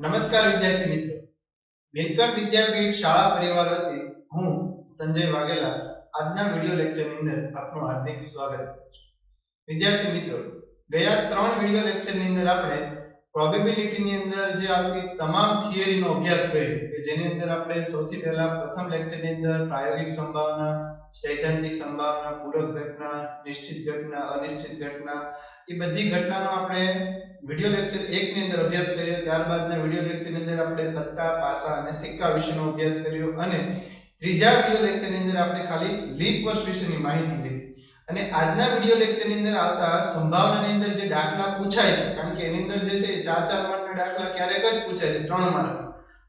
નમસ્કાર વિદ્યાર્થી મિત્રો, નીલકંઠ વિદ્યાપીઠ શાળા પરિવાર વતી હું સંજય વાઘેલા આજના વિડિયો લેક્ચરની અંદર આપનું હાર્દિક સ્વાગત કરું છું. વિદ્યાર્થી મિત્રો, ગયા 3 વિડિયો લેક્ચરની અંદર આપણે પ્રોબેબિલિટીની અંદર જે આવતી તમામ થિયરીનો અભ્યાસ કર્યો કે જેની અંદર આપણે સૌથી પહેલા પ્રથમ લેક્ચરની અંદર પ્રાયોગિક સંભાવના, સૈદ્ધાંતિક સંભાવના, પૂરક ઘટના, નિશ્ચિત ઘટના, અનિશ્ચિત ઘટના એ બધી ઘટનાનો આપણે વિડિયો લેક્ચર 1 ની અંદર અભ્યાસ કર્યો. ત્યારબાદના વિડિયો લેક્ચરની અંદર આપણે પત્તા, પાસા અને સિક્કા વિશેનો અભ્યાસ કર્યો અને ત્રીજા વિડિયો લેક્ચરની અંદર આપણે ખાલી લીપ વર્ષ વિશેની માહિતી લીધી. અને આજના વિડિયો લેક્ચરની અંદર આવતા સંભાવનાની અંદર જે દાખલા પૂછાય છે, કારણ કે એની અંદર જે છે 4 માર્કના દાખલા ક્યારેક જ પૂછાય છે, 3 માર્ક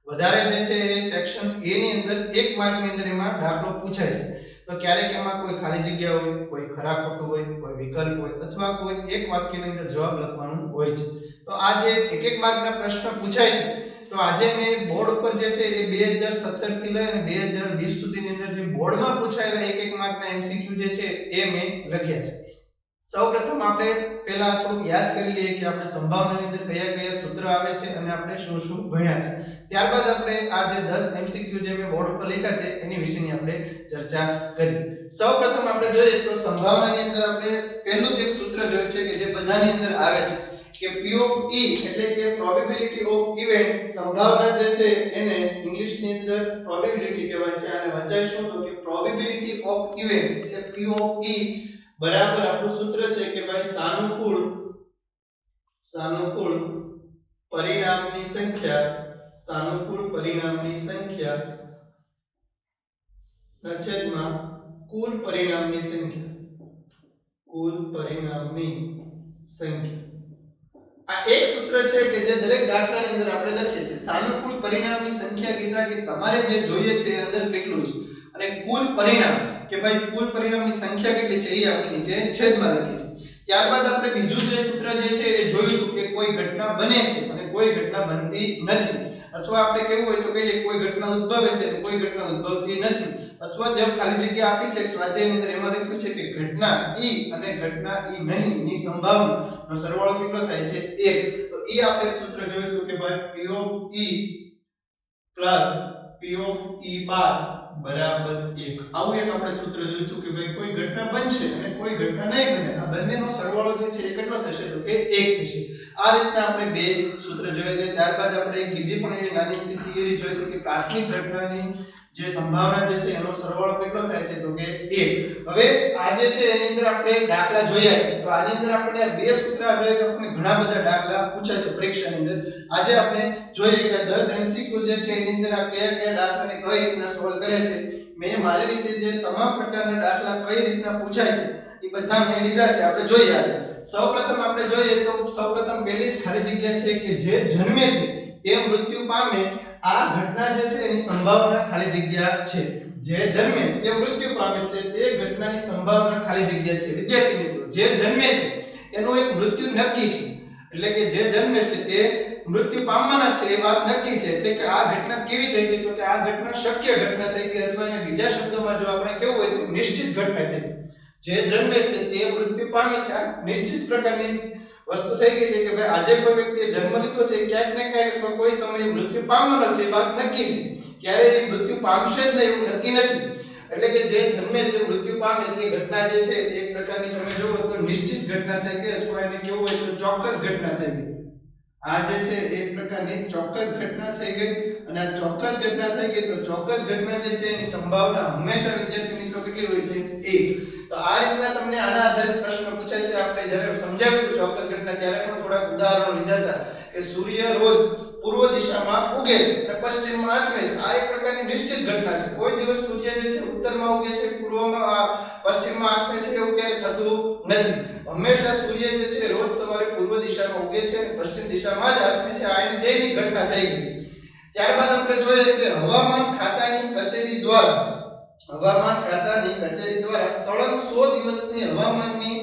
વધારે જે છે એ સેક્શન A ની અંદર 1 માર્કની અંદર એમાં દાખલો પૂછાય છે. તો ક્યારેક એમાં કોઈ ખાલી જગ્યા હોય, કોઈ ખરા ખોટું હોય, કોઈ વિકલ્પ હોય અથવા કોઈ એક વાક્યની અંદર જવાબ લખવાનું હોય છે. તો આ જે એક માર્કના પ્રશ્ન પૂછાય છે, તો આજે મેં બોર્ડ ઉપર જે છે એ 2017 થી લઈ અને 2020 સુધીની અંદર જે બોર્ડમાં પૂછાયેલા એક માર્કના MCQ જે છે એ મેં લખ્યા છે. સૌપ્રથમ આપણે પહેલા થોડુંક યાદ કરી લઈએ કે આપણે સંભાવનાની અંદર કયા કયા સૂત્ર આવે છે અને આપણે શું શું ભણ્યા છે. ત્યારબાદ આપણે આ જે 10 MCQ જે મેં બોર્ડ ઉપર લખ્યા છે એની વિશેની આપણે ચર્ચા કરીએ. સૌપ્રથમ આપણે જોઈએ તો સંભાવનાની અંદર આપણે પહેલું જ એક સૂત્ર જોયું છે કે જે બધાની અંદર આવે છે કે P of E એટલે કે પ્રોબેબિલિટી ઓફ ઇવેન્ટ, સંભાવના જે છે એને ઇંગ્લિશની અંદર પ્રોબેબિલિટી કહેવાય છે. અને વંચાય તો કે પ્રોબેબિલિટી ઓફ ઇવેન્ટ એટલે P of E બરાબર આપણું સૂત્ર છે કે ભાઈ સાનુકૂળ પરિણામની સંખ્યા ના છેદમાં કુલ પરિણામની સંખ્યા. આ એક સૂત્ર છે કે જે દરેક દાખલાની અંદર આપણે લખીએ છીએ. સાનુકૂળ પરિણામની સંખ્યા કીધા કે તમારે જે જોઈએ છે એ અંદર કેટલું છે, અને કુલ પરિણામ કે ભાઈ કુલ પરિણામની સંખ્યા કેટલી છે એ આપણે નીચે છેદમાં લખીએ છીએ. ત્યારબાદ આપણે બીજું જે સૂત્ર જે છે એ જોયું કે કોઈ ઘટના બને છે અને કોઈ ઘટના બનતી નથી, અથવા આપણે કેવું હોય તો કહીએ કોઈ ઘટના ઉદ્ભવે છે અને કોઈ ઘટના ઉદ્ભવતી નથી, અથવા જે ખાલી જગ્યા આપી છે સ્વાધ્યાયની અંદર એમાં લખ્યું છે કે ઘટના E અને ઘટના E નહીં ની સંભાવનાનો સરવાળો કેટલો થાય છે 1. તો E આપણે સૂત્ર જોયું કે ભાઈ P of E plus P of E બાર બરાબર 1. આવું એક આપણે સૂત્ર જોયું કે ભાઈ કોઈ ઘટના બનશે અને કોઈ ઘટના નહીં બને, આ બંનેનો સરવાળો જે છે એ કેટલો થશે તો કે 1 થશે. આ રીતના આપણે બે સૂત્ર જોયા છે. ત્યારબાદ આપણે એક બીજી પણ એવી નાની થિયરી જોઈ કે પ્રાથમિક ઘટનાની જે સંભાવના જે છે એનો સરવાળો કેટલો થાય છે તો કે 1. હવે આ જે છે એની અંદર આપણે દાખલા જોયા છે. તો આની અંદર આપણે બે સૂત્ર આધારિત આપણે ઘણા બધા દાખલા પૂછાય છે પરીક્ષાની અંદર. આજે આપણે જોઈએ કે 10 MCQ જે છે એની અંદર આ કયા કયા દાખલાને કઈ રીતના સોલ્વ કરે છે. મેં મારી રીતે જે તમામ પ્રકારના દાખલા કઈ રીતના પૂછાય છે એ બધા મેં લીધા છે. આપણે જોઈએ. સૌપ્રથમ આપણે જોઈએ તો સૌપ્રથમ પહેલી જ ખાલી જગ્યા છે કે જે જન્મે છે તે મૃત્યુ પામે, આ ઘટના જે છે એની સંભાવના ખાલી જગ્યા છે. જે જન્મે તે મૃત્યુ પામે છે તે ઘટનાની સંભાવના ખાલી જગ્યા છે. વિદ્યાર્થી મિત્રો, જે જન્મે છે એનું એક મૃત્યુ નક્કી છે, એટલે કે જે જન્મે છે તે મૃત્યુ પામવાના છે એ વાત નક્કી છે. એટલે કે આ ઘટના કેવી થઈ ગઈ તો કે આ ઘટના શક્ય ઘટના થઈ ગઈ, અથવા એને બીજા શબ્દોમાં જો આપણે કેવું હોય તો નિશ્ચિત ઘટના થઈ ગઈ. જે જન્મે છે તે મૃત્યુ પામે છે, આ નિશ્ચિત પ્રકારની વસ્તુ થઈ ગઈ છે કે ભાઈ આજે કોઈ વ્યક્તિએ જન્મ લીધો છે, ક્યાંક ને ક્યાંક અથવા કોઈ સમયે મૃત્યુ પામવાનો છે એ વાત નક્કી છે. ક્યારે એ મૃત્યુ પામશે જ નહીં એવું નક્કી નથી. એટલે કે જે જન્મે તે મૃત્યુ પામે તે ઘટના જે છે એક પ્રકારની તમે જુઓ તો નિશ્ચિત ઘટના થઈ ગઈ, અથવા એને કેવું હોય તો ચોક્કસ ઘટના થઈ ગઈ. આ જે છે એક પ્રકારની ચોક્કસ ઘટના થઈ ગઈ. અને આ ચોક્કસ ઘટના થઈ ગઈ તો ચોક્કસ ઘટના જે છે એની સંભાવના હંમેશા વિદ્યાર્થી મિત્રો કેટલી હોય છે 1. તો આ રીતના તમને આના આધારિત પ્રશ્ન પૂછાય છે. આપણે જ્યારે સમજાવ્યું ચોક્કસ ઘટના ત્યારે પણ થોડા ઉદાહરણો લીધા હતા કે સૂર્ય રોજ પૂર્વ દિશામાં ઉગે છે અને પશ્ચિમમાં આથમે છે. આ એક પ્રકારની નિશ્ચિત ઘટના છે. કોઈ દિવસ સૂર્ય જે છે ઉત્તરમાં ઉગે છે, પૂર્વમાં પશ્ચિમમાં આથમે છે એવું ક્યારે થતું નથી. હંમેશા સૂર્ય જે છે રોજ સવારે પૂર્વ દિશામાં ઉગે છે અને પશ્ચિમ દિશામાં જ આથમે છે. આ એની દૈનિક ઘટના થઈ ગઈ છે. ત્યારબાદ આપણે જોઈએ કે હવામાન ખાતાની કચેરી દ્વારા સળંગ 100 દિવસની હવામાનની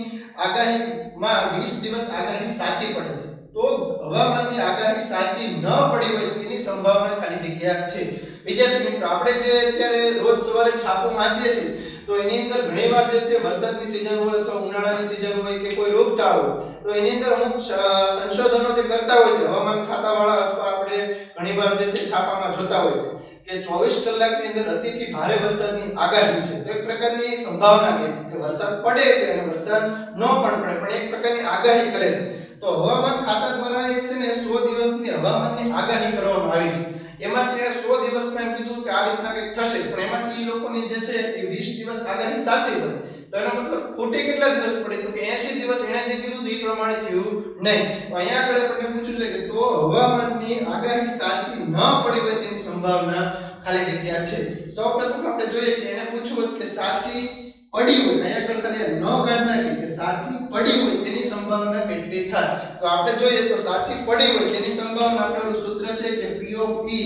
આગાહીમાં 20 દિવસ આગાહી સાચી પડે છે. તો હવામાનની આગાહી સાચી ન પડી હોય તેની સંભાવના ખાલી જગ્યા છે. વિદ્યાર્થી મિત્રો, આપણે જે અત્યારે રોજ સવારે છાપું વાંચીએ છીએ તો એની અંદર ઘણીવાર જે છે વરસાદની સીઝન હોય અથવા ઉનાળાની સીઝન હોય કે કોઈ રોગચાળો હોય તો એની અંદર અમુક સંશોધનો જે કરતા હોય છે હવામાન ખાતાવાળા અથવા આપણે ઘણીવાર જે છે છાપામાં જોતા હોય છે કે 24 કલાકની અંદર અતિથી ભારે વરસાદની આગાહી છે તો એક પ્રકારની સંભાવના કહે છે કે વરસાદ પડે કે અને વરસાદ ન પણ પડે પણ એક પ્રકારની આગાહી કરે છે તો હવામાન ખાતા દ્વારા એક છે ને 100 દિવસની હવામાનની આગાહી કરવામાં આવી છે એમાંથી 100 દિવસમાં એમ કીધું કે આ રીતના કંઈક થશે પણ એમાંથી એ લોકોની જે છે એ 20 દિવસ આગાહી સાચી પડી તો એનો મતલબ ખોટી કેટલા દિવસ પડી તો કે 80 દિવસ એણે જે કીધું એ પ્રમાણે થયું નહીં તો અહીંયા આગળ આપણને પૂછ્યું છે કે તો હવામાનની આગાહી સાચી ન પડી હોય તેની સંભાવના ખાલી જગ્યા છે સૌપ્રથમ આપણે જોઈએ કે એને પૂછ્યું કે સાચી પડી હોય અહીંયા આગળ ખાલી ન કાઢ નાખી કે સાચી પડી હોય તેની સંભાવના કેટલી થાય તો આપણે જોઈએ તો સાચી પડી હોય તેની સંભાવના આપણું સૂત્ર છે કે P of E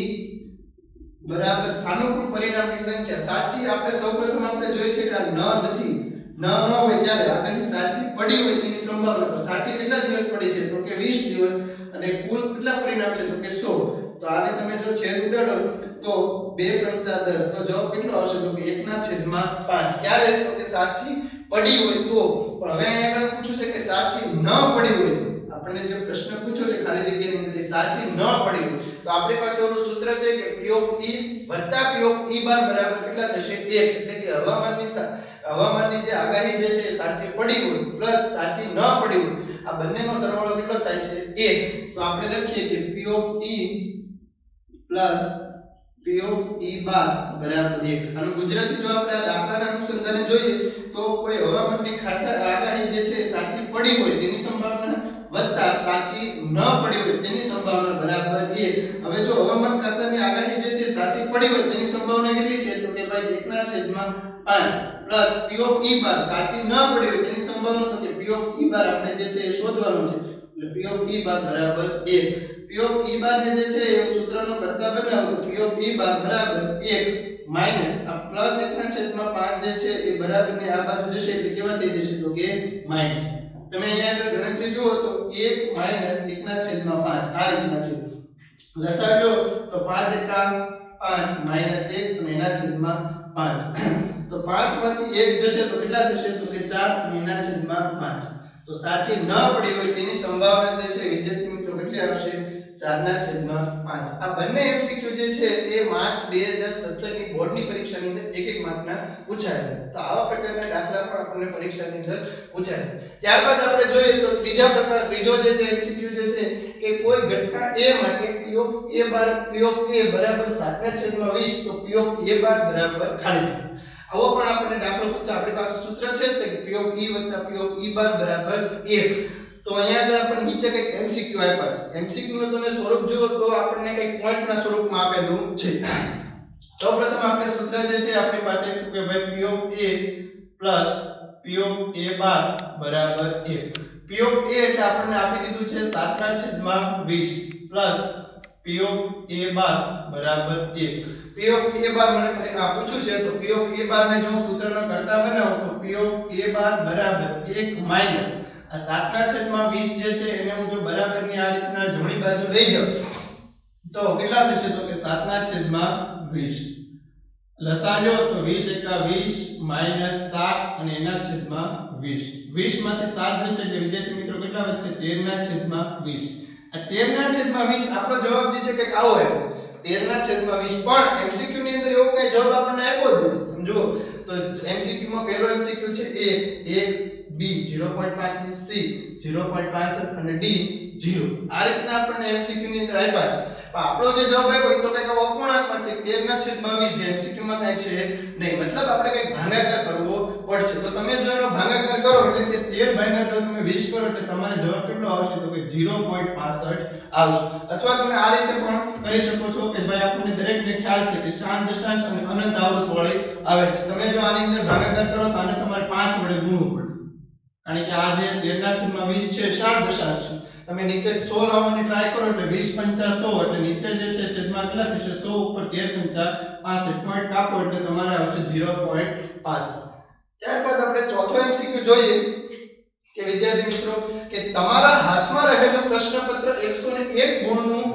બરાબર સાનુકૂળ પરિણામની સંખ્યા સાચી આપણે સૌપ્રથમ આપણે જોઈએ છે કે આ નથી ન હોય ત્યારે આગાહી સાચી પડી હોય તેની સંભાવના તો સાચી કેટલા દિવસ પડી છે તો કે 20 દિવસ અને કુલ કેટલા પરિણામ છે તો કે 100 તો આને તમે જો છેદ ઉડાડો તો 2 × 10 તો જવાબ કેટલો આવશે તો કે 1/5 ક્યારે તો કે સાચી પડી હોય તો પણ હવે અહીંયા આપણે પૂછ્યું છે કે સાચી ન પડી હોય આપણને જે પ્રશ્ન પૂછ્યો છે ખાલી જગ્યાની અંદર સાચી ન પડી હોય તો આપણી પાસે ઓલું સૂત્ર છે કે P of E વત્તા P of E બાર બરાબર કેટલા થશે 1 એટલે કે હવામાનની જે આગાહી જે છે સાચી પડી હોય પ્લસ સાચી ન પડી હોય આ બંનેનો સરવાળો કેટલો થાય છે 1 તો આપણે લખીએ કે P of E plus P of E બાર બરાબર 1 અને ગુજરાતી જો આપણે આ દાખલાના અનુસંધાને જોઈએ તો કોઈ હવામાનની આગાહી જે છે સાચી પડી હોય તેની સંભાવના વત્તા સાચી ન પડી હોય તેની સંભાવના બરાબર 1 હવે જો હવામાન ખાતાની આગાહી જે છે સાચી પડી હોય તેની સંભાવના કેટલી છે તો કે ભાઈ 1/5 પ્લસ P of E બાર સાચી ન પડી હોય તેની સંભાવના તો કે P of E બાર આપણે જે છે એ શોધવાનું છે એટલે P of E બાર બરાબર 1 P of E બાર ને જે છે એ સૂત્રનો કરતા બનાવો તો P of E બાર બરાબર 1 માઈનસ આ પ્લસ 1/5 જે છે એ બરાબર ની આ બાજુ જશે એટલે કેવા થઈ જશે તો કે માઈનસ તમે અહીંયા આગળ ગણતરી જુઓ તો 1 માઈનસ 1/5 આ રીતના છે લસાઅ તો 5 એકા 5 માઈનસ 1 અને એના છેદમાં 5 તો 5 માંથી 1 જશે તો કેટલા થશે તો કે 4 અને એના છેદમાં 5 તો સાચી ન પડી હોય તેની સંભાવના જે છે વિદ્યાર્થી મિત્રો કેટલી આવશે 4/5 આ બંને એમસીક્યુ જે છે એ માર્ચ 2017 ની બોર્ડની પરીક્ષાની અંદર એક માર્કના પૂછાયેલા છે તો આવા પ્રકારના દાખલા પણ આપણને પરીક્ષાની અંદર પૂછાય ત્યારબાદ આપણે જોઈએ તો ત્રીજો જે છે એમસીક્યુ જે છે કે કોઈ ઘટના A માટે P of A bar P of A બરાબર 7/20 તો P of A બાર બરાબર ખાલી જગ્યા આવો પણ આપણને દાખલો પૂછે આપણી પાસે સૂત્ર છે તો P of E વત્તા P of E બાર બરાબર 1 તો અહીંયા આગળ આપણે નીચે કંઈક એમસીક્યુ આપ્યા છે એમસીક્યુ નું તમે સ્વરૂપ જુઓ તો આપણને કંઈક પોઈન્ટના સ્વરૂપમાં આપેલું છે સૌપ્રથમ આપણે સૂત્ર જે છે આપણી પાસે કે ભાઈ P of A plus P of A બાર બરાબર 1 P of A એટલે આપણને આપી દીધું છે 7/20 પ્લસ P of A બાર બરાબર 1 P of A બાર મને પૂછ્યું છે તો P of A બાર ને જો હું સૂત્રનો કરતા બનાવું તો P of A બાર બરાબર 1 માઈનસ આ 7/20 જે છે એને હું જો બરાબરની આ રીતના જમણી બાજુ લઈ જાઉં તો કેટલા થશે તો કે 7/20 લસાઅ તો 20 એકા 20 માઈનસ 7 અને એના છેદમાં 20 20 માંથી 7 જશે એટલે વિદ્યાર્થી મિત્રો કેટલા વધશે 13/20 આ 13/20 આપણો જવાબ જે છે કે આવો આવ્યો 13/20 પણ એમસીક્યુ ની અંદર એવો કઈ જવાબ આપણને આપ્યો જ નથી સમજો તો એમસીક્યુ માં પહેલો એમસીક્યુ છે A 1 B 0.5 ની C 0.65 અને D 0 આ રીતના આપણને એમસીક્યુ ની અંદર આપ્યા છે પણ આપણો જે જવાબ આવ્યો એ તો કંઈક અપૂર્ણાંકમાં છે 13/22 જે એમસીક્યુ માં કઈ છે નહીં મતલબ આપણે કંઈક ભાગાકાર કરવો પડશે તો તમે જો એનો ભાગાકાર કરો એટલે કે 13 ભાગ્યા જો તમે 20 કરો એટલે તમારો જવાબ કેટલો આવશે તો કે 0.65 આવશે અથવા તમે આ રીતે પણ કરી શકો છો કે ભાઈ આપણને દરેકને ખ્યાલ છે કે શાંત દશાંશ અને અનંત આવૃત વડે આવે છે તમે જો આની અંદર ભાગાકાર કરો તો આને તમારે 5 વડે ગુણવું પડે કારણ કે આ જે 13/20 છે શાંત દશાંશ છે તમે નીચે 100 લાવવાની ટ્રાય કરો એટલે 20 × 100 એટલે નીચે જે છે છેદમાં કેટલા થશે 100 ઉપર 13 × 65 પોઈન્ટ કાપો એટલે તમારે આવશે 0.65 ત્યારબાદ આપણે ચોથો એમસીક્યુ જોઈએ કે વિદ્યાર્થી મિત્રો કે તમારા હાથમાં રહેલું પ્રશ્નપત્ર 101 ગુણનું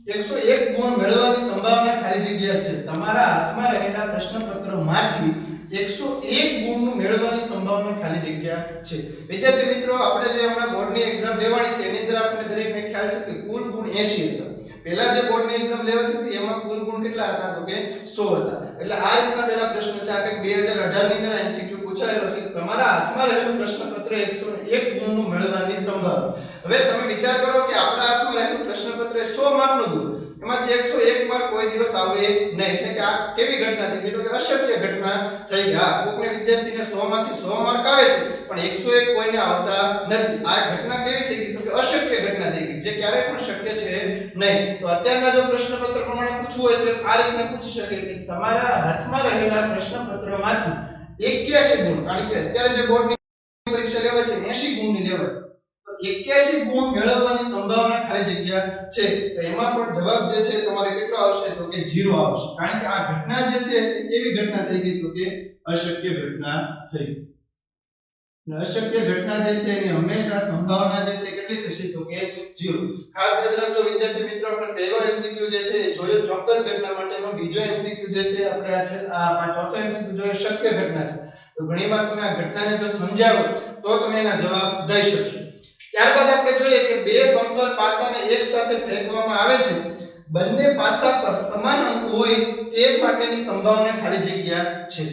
101 ગુણ મેળવવાની સંભાવના ખાલી જગ્યા છે તમારા હાથમાં રહેલા પ્રશ્નપત્રમાંથી 101 ગુણનું મેળવવાની સંભાવના ખાલી જગ્યા છે. વિદ્યાર્થી મિત્રો, આપણે જે હમણાં બોર્ડની એક્ઝામ લેવાની છે એની અંદર આપણે દરેકને ખ્યાલ છે કે કુલ ગુણ 80 હતા. પહેલા જે બોર્ડની એક્ઝામ લેવાતી હતી એમાં કુલ ગુણ કેટલા હતા? તો કે 100 હતા. એટલે આ રીતના પહેલા પ્રશ્ન છે. આ કંઈક 2018 ની અંદર એમસીક્યુ પૂછાયેલો છે. તમારા હાથમાં રહેલું પ્રશ્નપત્ર 101 ગુણનું મેળવવાની સંભાવના. હવે તમે વિચાર કરો કે આપણા હાથમાં રહેલું પ્રશ્નપત્ર 100 માર્કનું હતું, એમાંથી 101 માર્ક કોઈ દિવસ આવે નહીં. એટલે કે આ કેવી ઘટના થઈ ગઈ? તો કે અશક્ય ઘટના થઈ ગઈ. હા, કોકને વિદ્યાર્થીને 100 માંથી 100 માર્ક આવે છે પણ 101 કોઈને આવતા નથી. આ ઘટના કેવી થઈ ગઈ? તો કે અશક્ય ઘટના થઈ ગઈ, જે ક્યારેય પણ શક્ય છે નહીં. તો અત્યારના જો પ્રશ્નપત્ર પ્રમાણે પૂછવું હોય તો આ રીતના પૂછી શકે કે તમારા હાથમાં રહેલા પ્રશ્નપત્રમાંથી 81 ગુણ, કારણ કે અત્યારે જે બોર્ડની પરીક્ષા લેવાય છે 80 ગુણની લેવાય છે, તો 81 ગુણ મેળવવાની સંભાવના ખાલી જગ્યા છે. તો એમાં પણ જવાબ જે છે તમારે કેટલો આવશે? તો કે 0 આવશે. કારણ કે આ ઘટના જે છે એવી ઘટના થઈ ગઈ તો કે અશક્ય ઘટના થઈ. અશક્ય ઘટના જે છે એની હંમેશા સંભાવના જે છે કેટલી થશે? તો કે 0. ખાસ યાદ રાખજો વિદ્યાર્થી મિત્રો, આપણે પહેલો એમસીક્યુ જે છે જોયો ચોક્કસ ઘટના માટેનો, બીજો એમસીક્યુ જે છે આપણે આ ચોથો એમસીક્યુ જોયો શક્ય ઘટના છે. તો ઘણીવાર તમે આ ઘટનાને જો સમજાવો તો તમે એના જવાબ દઈ શકશો. ત્યારબાદ આપણે જોઈએ કે બે સમતલ પાસાને એક સાથે ફેંકવામાં આવે છે, બંને પાસા પર સમાન અંક હોય તે માટેની સંભાવના ખાલી જગ્યા છે.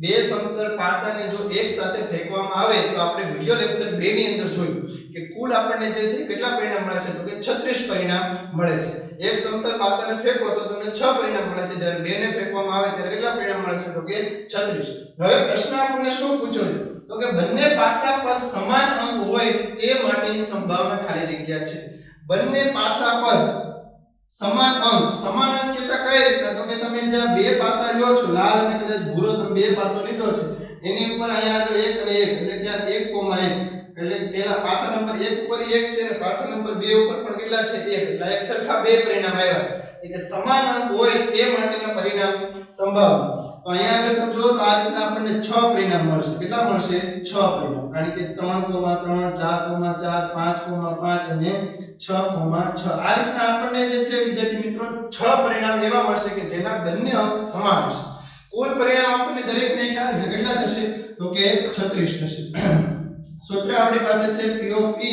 બે સમતલ પાસાને જો એક સાથે ફેંકવામાં આવે તો આપણે વિડિયો લેક્ચર 2 ની અંદર જોયું કે કુલ આપણને જે છે કેટલા પરિણામ મળે છે? તો કે 36 પરિણામ મળે છે. એક સમતલ પાસાને ફેંકો તો તમને 6 પરિણામ મળે છે, જ્યારે બે ને ફેંકવામાં આવે ત્યારે કેટલા પરિણામ મળે છે? તો કે 36. હવે પ્રશ્ન આપણને શું પૂછ્યો છે? તો કે બંને પાસા પર સમાન અંક હોય તે માટેની સંભાવના ખાલી જગ્યા છે. બંને પાસા પર સમાન અંક કહેતા કઈ રીતના? તો કે તમે જે આ બે પાસા લો છો, લાલ અને કદાચ ભૂરો, તમે બે પાસો લીધો છે, એની ઉપર અહીંયા આગળ 1 અને 1 એટલે કે 1,1 એટલે પેલા પાસા નંબર 1 ઉપર 1 છે અને પાસા નંબર 2 ઉપર પણ કેટલા છે? 1. એટલે એક સરખા બે પરિણામ આવ્યા છે. એટલે સમાન અંક હોય તે માટેના પરિણામ સંભાવના. તો અહીંયા આગળ તમે જો તો આ રીતના આપણને 6 પરિણામ મળશે. કેટલા મળશે? 6 પરિણામ. કારણ કે 3,3 4,4 5,5 અને 6,6 આ રીતના આપણને જે છે વિદ્યાર્થી મિત્રો 6 પરિણામ એવા મળશે કે જેના બંને અંક સમાન હશે. કુલ પરિણામ આપણને દરેકને ખ્યાલ છે કેટલા થશે? તો કે 36 થશે. સૂત્ર આપણી પાસે છે P of E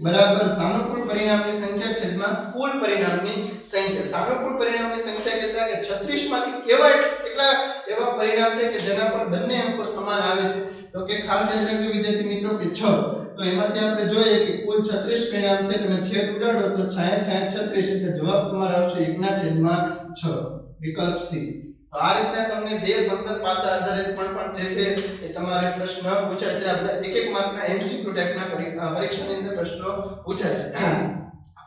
બરાબર સાનુકૂળ પરિણામની સંખ્યા છેદમાં કુલ પરિણામની સંખ્યા. સાનુકૂળ પરિણામની સંખ્યા કહેતા કે 36 માંથી કેટલા એવા પરિણામ છે કે જેના પર બંને અંકો સમાન આવે છે? તો કે ખાસ યાદ રાખજો વિદ્યાર્થી મિત્રો કે 6. તો એમાંથી આપણે જોઈએ કે કુલ 36 પરિણામ છે. તમે છેદ ઉડાડો તો 66 36 એટલે જવાબ તમારો આવશે 1/6, વિકલ્પ C. તો આ રીતના તમને બે સમતલ પાસા આધારિત પણ જે છે એ તમારે પ્રશ્ન પૂછાય છે. આ બધા એક એક માર્કના એમસીક્યુ ટાઈપના પરીક્ષાની અંદર પ્રશ્નો પૂછાય છે.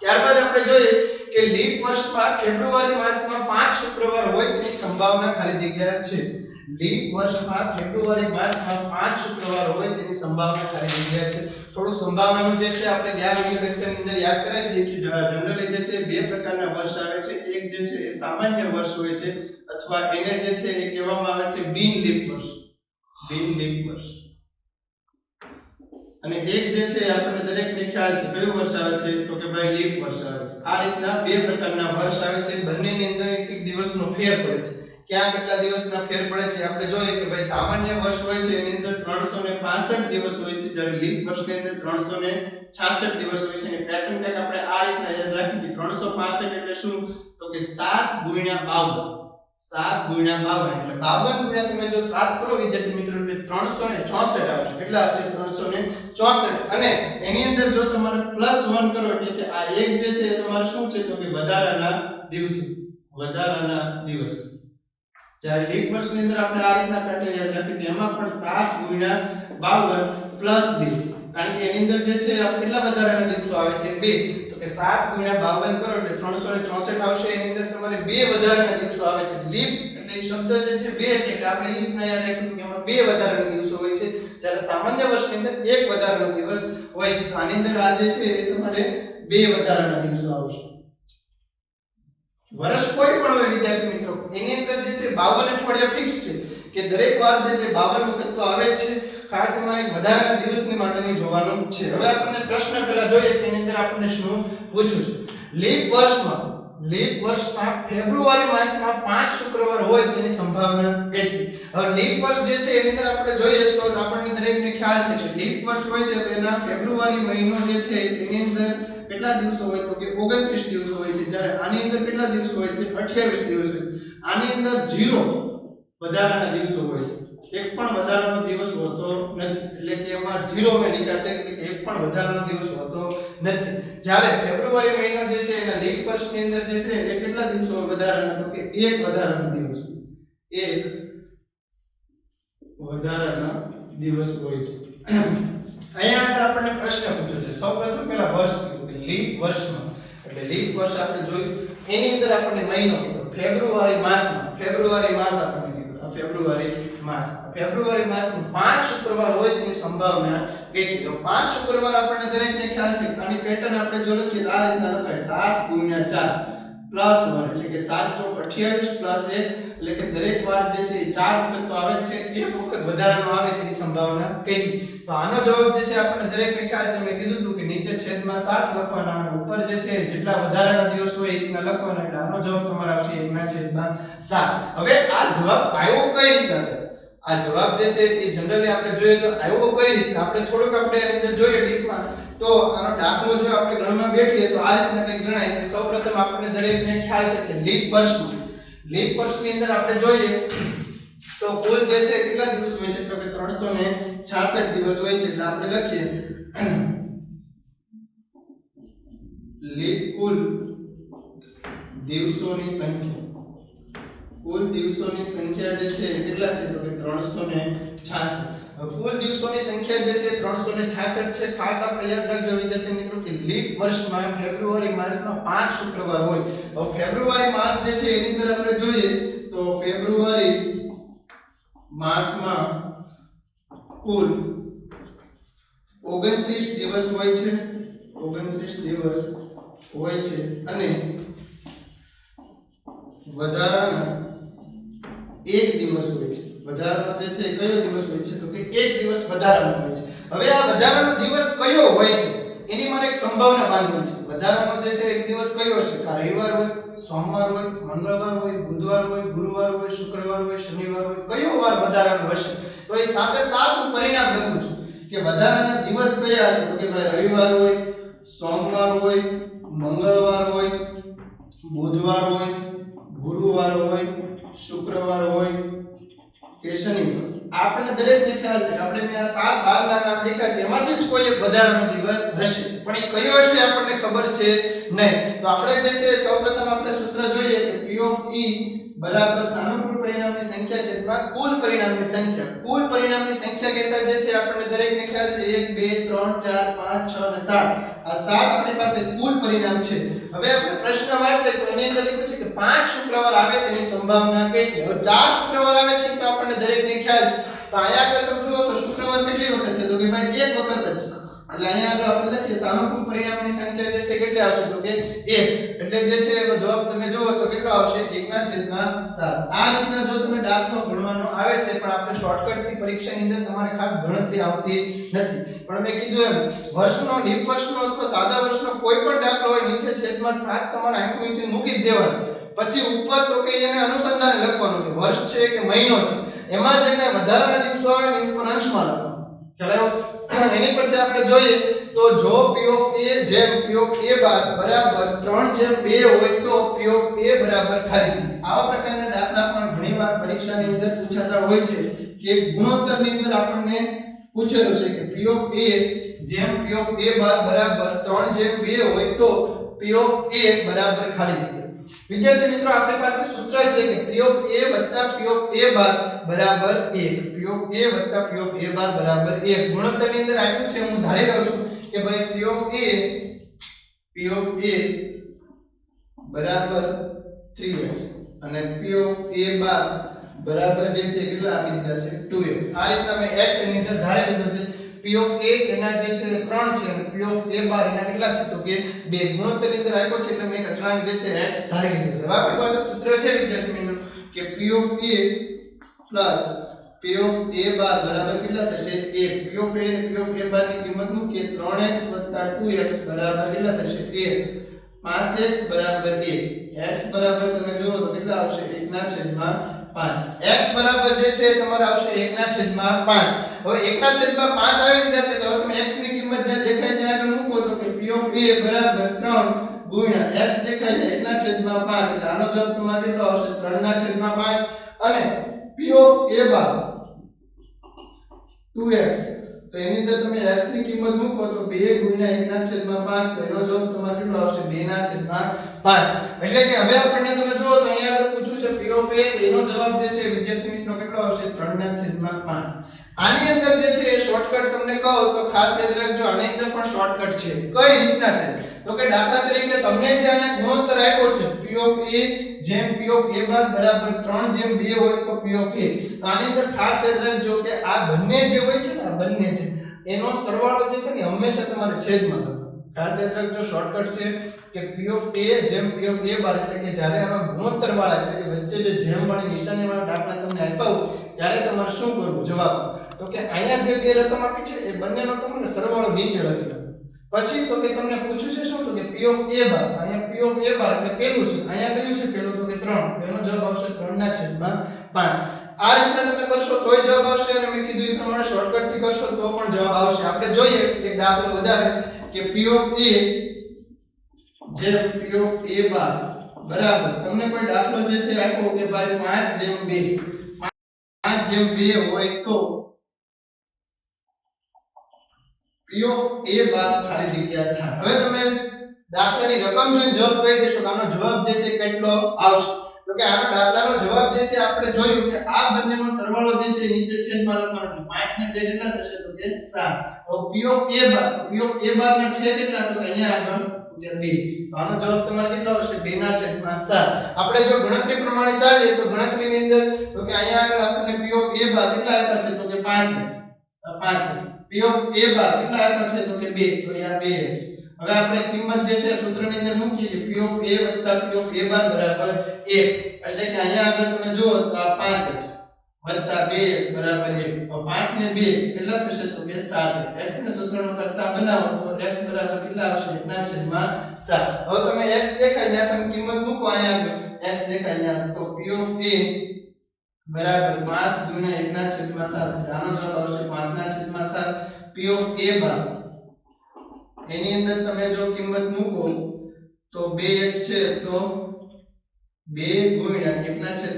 ત્યારબાદ આપણે જોઈએ કે લીપ વર્ષમાં ફેબ્રુઆરી માસમાં 5 શુક્રવાર હોય તેની સંભાવના ખાલી જગ્યા છે. લીપ વર્ષમાં ફેબ્રુઆરી માસમાં 5 શુક્રવાર હોય તેની સંભાવના ખાલી જગ્યા છે. થોડું સંભાવનાનું જે છે આપણે ગયા વિડિયો લેક્ચરની અંદર યાદ કરાવી દઈએ કે જનરલી જે છે બે પ્રકારના વર્ષ આવે છે. એક જે છે એ સામાન્ય વર્ષ હોય છે અથવા એને જે છે એ કહેવામાં આવે છે બિન લીપ વર્ષ, અને એક જે છે આપણને દરેકને ખ્યાલ છે કયું વર્ષ આવે છે? તો કે ભાઈ લીપ વર્ષ આવે છે. આ રીતના બે પ્રકારના વર્ષ આવે છે. બંનેની અંદર એક દિવસનો ફેર પડે છે. ક્યાં કેટલા દિવસના ફેર પડે છે આપણે જોઈએ કે ભાઈ સામાન્ય વર્ષ હોય છે એની અંદર 365 દિવસ હોય છે, જ્યારે લીપ વર્ષની અંદર 366 દિવસ હોય છે. અને પેટર્ન ટેક આપણે આ રીતના યાદ રાખી કે 365 એટલે શું? તો કે 7 ગુણ્યા 52. 7 ગુણ્યા 52 એટલે 52 ગુણ્યા તમે જો 7 કરો વિદ્યાર્થી મિત્રો એટલે 364 આવશે. કેટલા આવશે? 364. અને એની અંદર જો તમારે +1 કરો એટલે કે આ એક જે છે એ તમારે શું છે? તો કે વધારાના દિવસો, દિવસ. જ્યારે લીપ વર્ષની અંદર આપણે આ રીતના પેટર્ન યાદ રાખી તો એમાં પણ 7 ગુણ્યા 52 +2, કારણ કે એની અંદર જે છે આપણે કેટલા વધારાના દિવસો આવે છે? 2. તો કે 7 ગુણ્યા 52 કરો એટલે 364 આવશે. એની અંદર તમારે 2 વધારાના દિવસો આવે છે. લીપ એટલે શબ્દ જે છે 2 છે એટલે આપણે એ રીતના યાદ રાખીશું કે એમાં 2 વધારાના દિવસો હોય છે, જ્યારે સામાન્ય વર્ષની અંદર 1 વધારાનો દિવસ હોય છે. તો આની અંદર આ જે છે એ તમારે 2 વધારાના દિવસો આવશે. વર્ષ કોઈ પણ હોય વિદ્યાર્થી મિત્રો એની અંદર જે છે 52 અઠવાડિયા ફિક્સ છે કે દરેક વાર જે છે 52 વખત તો આવે જ છે. ખાસ એમાં એક વધારાના દિવસની માટેની જોવાનું છે. હવે આપણને પ્રશ્ન પહેલા જોઈએ કે એની અંદર આપણને શું પૂછ્યું છે. લીપ વર્ષમાં લીપ વર્ષમાં ફેબ્રુઆરી માસમાં 5 શુક્રવાર હોય તેની સંભાવના કેટલી? હવે લીપ વર્ષ જે છે એની અંદર આપણે જોઈએ તો આપણને દરેકને ખ્યાલ છે કે લીપ વર્ષ હોય છે તો એના ફેબ્રુઆરી મહિનો જે છે એની અંદર કેટલા દિવસો હોય તો કે 29 દિવસો હોય છે, જ્યારે આની અંદર કેટલા દિવસો હોય છે? 28 દિવસ હોય. આની અંદર 0 વધારાના દિવસો હોય છે, એક પણ વધારાનો દિવસ હોતો નથી, એટલે કે એમાં 0 મેં લખ્યા છે કે એક પણ વધારાનો દિવસ હોતો નથી. જ્યારે ફેબ્રુઆરી મહિનો જે છે એના લીપ વર્ષની અંદર જે છે એ કેટલા દિવસો વધારાના તો કે એક વધારાનો દિવસ, એક વધારાનો દિવસ હોય છે. અહીંયા આગળ આપણને પ્રશ્ન પૂછ્યો છે. સૌપ્રથમ પહેલા વર્ષ કીધું કે લીપ વર્ષમાં, એટલે લીપ વર્ષ આપણે જોયું એની અંદર આપણને મહિનો કીધો ફેબ્રુઆરી માસમાં, ફેબ્રુઆરી માસ આપણને કીધું આ ફેબ્રુઆરી માસ, ફેબ્રુઆરી માસમાં 5 શુક્રવાર હોય તેની સંભાવના કેટલી? તો 5 શુક્રવાર આપણને દરેકને ખ્યાલ છે આની પેટર્ન આપણે જો લખીએ તો આ રીતના લખાય 7 * 4 + 1 એટલે કે 7 * 28 + 1 એટલે કે દરેક વાર જે છે એ 4 વખત તો આવે છે, એક વખત વધારાનો આવે તેની સંભાવના કેટલી? તો આનો જવાબ જે છે આપણને દરેકને ખ્યાલ છે, મેં કીધું હતું કે નીચે છેદમાં 7 લખવાના અને ઉપર જે છે જેટલા વધારાના દિવસ હોય એ રીતના લખવાના, એટલે આનો જવાબ તમારો આવશે 1/7. હવે આ જવાબ આવ્યો કઈ રીતના છે? આ જવાબ જે છે એ જનરલી આપણે જોઈએ તો આવ્યો કઈ રીતના, આપણે થોડુંક આપણે આની અંદર જોઈએ ડીપમાં તો આનો દાખલો જો આપણે ગણવા બેઠીએ તો આ રીતના કંઈક ગણાય કે સૌપ્રથમ આપણને દરેકને ખ્યાલ છે કે લીપ વર્ષની અંદર આપણે જોઈએ તો કુલ જે છે કેટલા દિવસ હોય છે તો કે 366 દિવસ હોય છે, એટલે આપણે લખીએ લીપ કુલ દિવસોની સંખ્યા, કુલ દિવસોની સંખ્યા જે છે કેટલા છે તો કે 366. કુલ દિવસોની સંખ્યા જે છે 366 છે. ખાસ આપણે યાદ રાખજો વિદ્યાર્થી મિત્રો કે લીપ વર્ષમાં ફેબ્રુઆરી માસમાં 5 શુક્રવાર હોય. હવે ફેબ્રુઆરી માસ જે છે એની અંદર આપણે જોઈએ તો ફેબ્રુઆરી માસમાં કુલ 29 દિવસ હોય છે, 29 દિવસ હોય છે અને વધારાનો એક દિવસ હોય છે. વધારાનો જે છે કયો દિવસ હોય છે તો કે એક દિવસ વધારાનો હોય છે. હવે આ વધારાનો દિવસ કયો હોય છે એની મારે એક સંભાવના બાંધવી છે. વધારાનો જે છે એક દિવસ કયો છે? કા રવિવાર હોય, સોમવાર હોય, મંગળવાર હોય, બુધવાર હોય, ગુરુવાર હોય, શુક્રવાર હોય, શનિવાર હોય, કયો વાર વધારાનો હશે? તો એ સાથે સારું પરિણામ લખું છું કે વધારાના દિવસ કયા છે તો કે ભાઈ રવિવાર હોય, સોમવાર હોય, મંગળવાર હોય, બુધવાર હોય, ગુરુવાર હોય, શુક્રવાર હોય કે શનિવાર. આપણને દરેકને ખ્યાલ છે કે આપણે મેં આ 7 વારના નામ લખ્યા છે એમાંથી જ કોઈ એક વધારાનો દિવસ હશે, પણ એ કયો હશે આપણને ખબર છે નહીં. તો આપણે જે છે સૌપ્રથમ આપણે સૂત્ર જોઈએ કે P of E બરાબર સાનુકૂળ પરિણામની સંખ્યા છેદમાં કુલ પરિણામની સંખ્યા. કુલ પરિણામની સંખ્યા કહેતા જે છે આપણને દરેકને ખ્યાલ છે 1 2 3 4 5 6 અને 7. આ 7 આપણી પાસે કુલ પરિણામ છે. હવે આપણે પ્રશ્ન વાંચીએ તો એની અંદર લખ્યું છે કે 5 શુક્રવાર આવે તેની સંભાવના કેટલી? હવે 4 શુક્રવાર આવે છે તો આપણને દરેકને ખ્યાલ છે. તો અહીંયા આગળ તમે જુઓ તો શુક્રવાર કેટલી વખત છે તો કે ભાઈ એક વખત જ છે, એટલે અહીંયા આગળ આપણે લખીએ સાનુકૂળ પરિણામની સંખ્યા જે છે કેટલી આવશે તો કે 1, એટલે જે છે એનો જવાબ તમે જુઓ તો કેટલો આવશે 1/7. આ રીતના જો તમે દાખલો ગણવાનો આવે છે પણ આપણે શોર્ટકટ થી પરીક્ષાની અંદર તમારે ખાસ ગણતરી આવતી નથી, પણ મેં કીધું એમ વર્ષનો, લીપ વર્ષનો અથવા સાદા વર્ષનો કોઈ પણ દાખલો હોય નીચે છેદમાં 7 તમારે આંખો નીચે મૂકી જ દેવાનો, પછી ઉપર તો કે એને અનુસંધાને લખવાનું કે વર્ષ છે કે મહિનો છે, એમાં જે કઈ વધારાના દિવસો આવે ને ઉપર અંશમાં લખવાનું. ખ્યાલ આવ્યો? એની પછી આપણે જોઈએ તો જો P of A જેમ P of A બાર બરાબર 3/2 હોય તો P of A બરાબર ખાલી જગ્યા. આવા પ્રકારના દાખલા પણ ઘણીવાર પરીક્ષાની અંદર પૂછાતા હોય છે કે ગુણોત્તરની અંદર આપણને પૂછેલું છે કે P of A જેમ P of A બાર બરાબર 3/2 હોય તો P of A બરાબર ખાલી જગ્યા. વિદ્યાર્થી મિત્રો આપણી પાસે સૂત્ર છે કે P of A P of A બાર બરાબર 1. P of A P of A બાર બરાબર 1. ગુણોત્તરની અંદર આપ્યું છે, હું ધારી લઉં છું કે ભાઈ P of A બરાબર 3x અને P of A બાર બરાબર જે છે કેટલા આપી દીધા છે 2x. આ રીતના મેં x એની અંદર ધારી લીધો છે. P of A એના જે છે 3 છે અને P of A બાર એના કેટલા છે તો કે 2. ગુણોત્તરની અંદર આપ્યો છે એટલે મેં એક અચળાંક જે છે x ધારી લીધો છે. હવે આપણી પાસે સૂત્ર છે વિદ્યાર્થી મિત્રો કે P of A plus P of A બાર બરાબર કેટલા થશે 1. P of A અને P of A બાર ની કિંમત મૂકીએ 3x 2x બરાબર કેટલા થશે 1. 5x બરાબર 1 x બરાબર તમે જુઓ તો કેટલા આવશે 1/5 x બરાબર જે છે તમારે આવશે 1/5 હવે 1/5 આવી દીધા છે તો હવે તમે x ની કિંમત જ્યાં દેખાય ત્યાં આગળ મૂકો તો કે p ઓફ a બરાબર 3 ગુણ્યા x દેખાય છે 1/5 એટલે આનો જવાબ તમારે કેટલો આવશે 3/5 અને p of a bar 2x તો એની અંદર તમે x ની કિંમત મૂકો તો 2 ગુણ્યા 1/5 તો એનો જવાબ તમારે કેટલો આવશે 2/5 એટલે કે હવે આપણને તમે જુઓ તો અહીંયા આગળ પૂછ્યું છે p ઓફ a તો એનો જવાબ જે છે વિદ્યાર્થી મિત્રો કેટલો આવશે 3/5 આની અંદર જે છે એ શોર્ટકટ તમને કહું તો ખાસ યાદ રાખજો આની અંદર પણ શોર્ટકટ છે કઈ રીતના છે તો કે દાખલા તરીકે તમને જે અહીંયા ગુણોત્તર આપ્યો છે p ઓફ a જેમ p ઓફ a બાર બરાબર 3 જેમ 2 હોય તો p ઓફ a તો આની અંદર ખાસ યાદ રાખજો કે આ બંને જે હોય છે ને આ બંને છે એનો સરવાળો જે છે ને હંમેશા તમારે છેદમાં લખવાનો ખાસ યાદ રાખજો શોર્ટકટ છે કે p ઓફ a જેમ p ઓફ a બાર એટલે કે જ્યારે આવા ગુણોત્તર વાળા એટલે કે વચ્ચે જે જેમ વાળી નિશાની વાળા દાખલા તમને આપ્યા હોય ત્યારે તમારે શું કરવું જવાબ તો કે અહીંયા જે બે રકમ આપી છે એ બંનેનો તમારે સરવાળો નીચે લખી નાખો પછી તો કે તમને પૂછ્યું છે શું તો કે p ઓફ a બાર અહીંયા p ઓફ a બાર એટલે પહેલું છે અહીંયા કયું છે પહેલું તો કે 3 એનો જવાબ આવશે 3/5 આ રીતના તમે કરશો તોય જવાબ આવશે અને મેં કીધું એ પ્રમાણે શોર્ટકટ થી કરશો તો પણ જવાબ આવશે આપણે જોઈએ એક દાખલો વધારે કે p ઓફ a જે p ઓફ a બાર બરાબર તમને કોઈ દાખલો જે છે આપ્યો કે ભાઈ 5 જેમ 2 5 જેમ 2 હોય તો p ઓફ a બાર ખાલી જગ્યા થાય હવે તમે દાખલાની રકમ જોઈને જવાબ કહી દેશો તો આનો જવાબ જે છે કેટલો આવશે તો કે આનો દાખલાનો જવાબ જે છે આપણે જોયું કે આ બંનેનો સરવાળો જે છે નીચે છેદમાં લખવાનો 5 ને 2 કેટલા થશે તો કે 7 તો p ઓફ a બાર ના છેદ કેટલા તો કે અહીંયા આગળ તો કે 2 તો આનો જવાબ તમારે કેટલો આવશે 2/7 આપણે જો ગણતરી પ્રમાણે ચાલીએ તો ગણતરીની અંદર તો કે અહીંયા આગળ આપણને p ઓફ a બાર કેટલા આપ્યા છે તો કે 5x p ઓફ a બાર કેટલા આપ્યા છે તો કે 2 તો અહીંયા 2x હવે આપણે કિંમત જે છે સૂત્રની અંદર મૂકીએ કે p of a + p of a બાર બરાબર 1 એટલે કે અહીંયા આગળ તમે જુઓ તો આ 5x + 2x બરાબર 1 તો 5 ને 2 કેટલા થશે તો કે 7x ને સૂત્રનો કરતા બનાવો તો x બરાબર કેટલા આવશે 1/7 હવે તમે x દેખાય ત્યાં તમે કિંમત મૂકો અહીંયા આગળ x દેખાય ત્યાં તો p ઓફ a બરાબર 5 ગુણ્યા 1/7 આનો જવાબ આવશે 5/7 p ઓફ a બાર એની અંદર તમે જો કિંમત મૂકો તો 2x છે તો 2 ગુણ્યા 1/7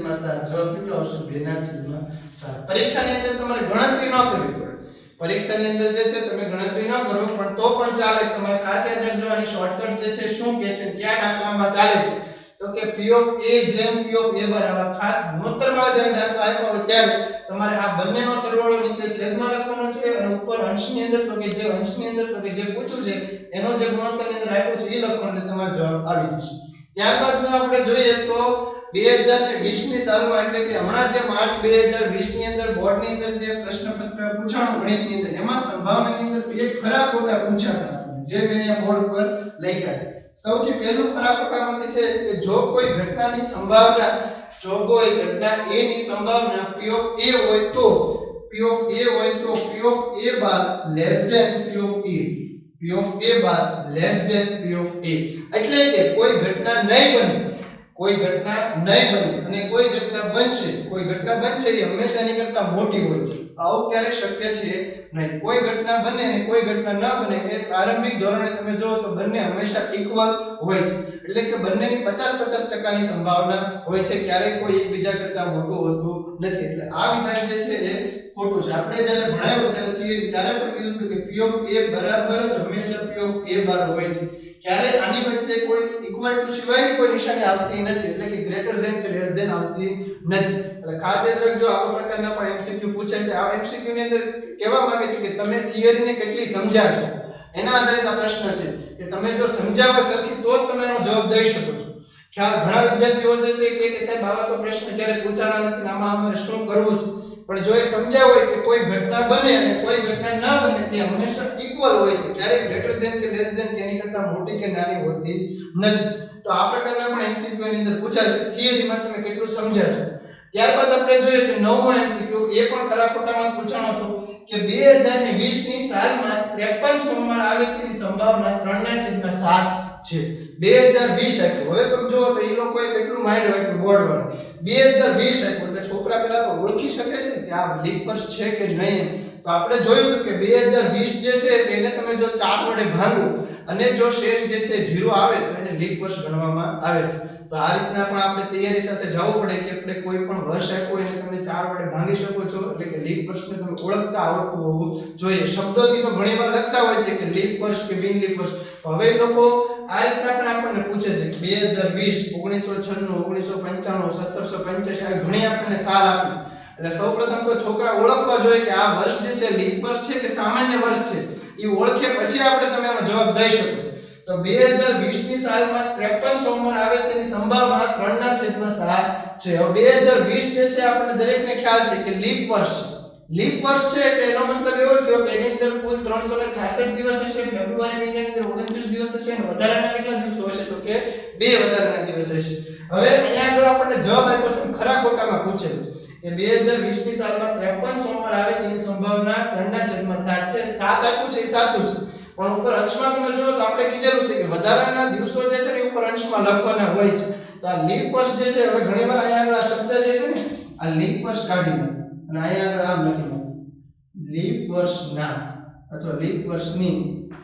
જવાબ કેટલો આવશે 2/7 પરીક્ષાની અંદર તમારે ગણતરી ન કરવી પડે પરીક્ષાની અંદર જે છે તમે ગણતરી ન કરો પણ તો પણ ચાલે તમારે ખાસ યાદ રાખજો આની શોર્ટકટ જે છે શું કહે છે કયા દાખલામાં ચાલે છે તો કે p ઓફ a જેમ p ઓફ a બરાબર ખાસ ગુણોત્તર વાળા જ્યારે દાખલા આપ્યા હોય ત્યારે તમારે આ બંનેનો સરવાળો નીચે છેદમાં લખવાનો છે અને ઉપર અંશની અંદર તો કે જે અંશની અંદર તો કે જે પૂછ્યું છે એનો જે ગુણોત્તરની અંદર આપ્યો છે એ લખવાનો એટલે તમારો જવાબ આવી જશે ત્યારબાદ આપણે જોઈએ તો 2020 ની સાલમાં એટલે કે હમણાં જે માર્ચ 2020 ની અંદર બોર્ડની અંદર જે પ્રશ્નપત્ર પૂછાણું ગણિતની અંદર એમાં સંભાવનાની અંદર બે ખરા ખોટા પૂછાતા જે મેં બોર્ડ પર લખ્યા છે સૌથી પહેલું ખરા ખોટામાંથી છે કે જો કોઈ ઘટનાની સંભાવના જો કોઈ ઘટના a ની સંભાવના p ઓફ a હોય તો p ઓફ a હોય તો p of a bar less than p of a p of a bar less than p of a એટલે કે કોઈ ઘટના નહીં બને અને કોઈ ઘટના બનશે એ હંમેશાની કરતા મોટી હોય છે આવું ક્યારે શક્ય છે નહીં કોઈ ઘટના બને અને કોઈ ઘટના ન બને એ પ્રારંભિક ધોરણે તમે જો તો બંને હંમેશા ઇક્વલ હોય છે એટલે કે બંનેની 50-50% ની સંભાવના હોય છે ક્યારેય કોઈ એકબીજા કરતા મોટું હોતું નથી એટલે આ વિધાન જે છે એ ખોટું છે આપણે જ્યારે ભણાવ્યું ત્યારે થિયરી ત્યારે પણ કીધું હતું કે p ઓફ a બરાબર હંમેશા p ઓફ a બાર હોય છે ક્યારે આની વચ્ચે કોઈ ઇક્વલ ટુ સિવાયની કોઈ નિશાની આવતી નથી એટલે કે ગ્રેટર ધેન કે લેસ ધેન આવતી નથી એટલે ખાસ યાદ રાખજો આવા પ્રકારના પણ MCQ પૂછાય છે આ MCQ ની અંદર કહેવા માંગે છે કે તમે થિયરીને કેટલી સમજ્યા છો એના આધારે આ પ્રશ્ન છે કે તમે જો સમજાવો સરખી તો જ તમે એનો જવાબ દઈ શકો છો ખ્યાલ ઘણા વિદ્યાર્થીઓ જે છે કે સાહેબ આવા તો પ્રશ્ન ક્યારે પૂછાણા નથી આમાં અમારે શું કરવું છે પણ જો એ સમજાવ હોય કે કોઈ ઘટના બને અને કોઈ ઘટના ન બને તે હંમેશા ઇક્વલ હોય છે ક્યારેય ગ્રેટર ધેન કે લેસ ધેન કે એની કરતા મોટી કે નાની હોતી નથી તો આ પ્રકારના પણ MCQ ની અંદર પૂછાય છે થિયરીમાં તમે કેટલું સમજ્યા છો ત્યારબાદ આપણે જોઈએ કે નવમો MCQ એ પણ ખરા ખોટામાં પૂછાણો હતો કે 2020 ની સાલમાં 53 સોમવાર આવે તેની સંભાવના 3/7 છે. 2020 આપ્યું. હવે તમે જુઓ તો એ લોકોએ કેટલું માઇન્ડ આપ્યું બોર્ડ વાળા. 2020 આપ્યું એટલે છોકરા પેલા તો ઓળખી શકે છે કે આ લીપ વર્ષ છે કે નહીં. તો આપણે જોયું કે 2020 જે છે તેને તમે જો 4 વડે ભાગો અને જો શેષ જે છે 0 આવે તો એને લીપ વર્ષ ગણવામાં આવે છે. તો આ રીતના પણ આપણે તૈયારી સાથે જવું પડે કે આપણે કોઈ પણ વર્ષ આપ્યો એને તમે 4 વડે ભાગી શકો છો એટલે કે લીપ વર્ષને તમે ઓળખતા આવડતું હોવું જોઈએ. શબ્દોથી તો ઘણીવાર લખતા હોય છે કે લીપ વર્ષ કે બિન લીપ વર્ષ. હવે લોકો આ રીતના પણ આપણને પૂછે છે કે 2020 1996 1995 1785 આ ઘણી આપણને સાલ આપી. એટલે સૌપ્રથમ તો છોકરા ઓળખવા જોઈએ કે આ વર્ષ જે છે લીપ વર્ષ છે કે સામાન્ય વર્ષ છે. એ ઓળખે પછી આપણે તમે આનો જવાબ દઈ શકો. તો 2020 ની સાલમાં 53 સોમવાર આવે તેની સંભાવના 3/7 છે. હવે 2020 જે છે આપણને દરેકને ખ્યાલ છે કે લીપ વર્ષ છે. લીપ વર્ષ છે એટલે એનો મતલબ એવો થયો કે એની અંદર કુલ 366 દિવસ હશે. ફેબ્રુઆરી મહિનાની અંદર 29 દિવસ હશે અને વધારાના કેટલા દિવસો હશે તો કે 2 વધારાના દિવસ હશે. હવે અહીંયા આગળ આપણને જવાબ આપ્યો છે ખરા ખોટામાં પૂછેલું કે 2020 ની સાલમાં 53 સોમવાર આવે તેની સંભાવના 3/7 છે. 7 આપ્યું છે એ સાચું છે પણ ઉપર અંશમાં તમે જુઓ તો આપણે કીધેલું છે કે વધારાના દિવસો જે છે ને ઉપર અંશમાં લખવાના હોય છે. તો આ લીપ વર્ષ જે છે હવે ઘણીવાર અહીંયા આગળ આ શબ્દ જે છે ને આ લીપ વર્ષ કાઢી નાખો અને અહીંયા આગળ આમ લખી નાખો લીપ વર્ષના અથવા લીપ વર્ષની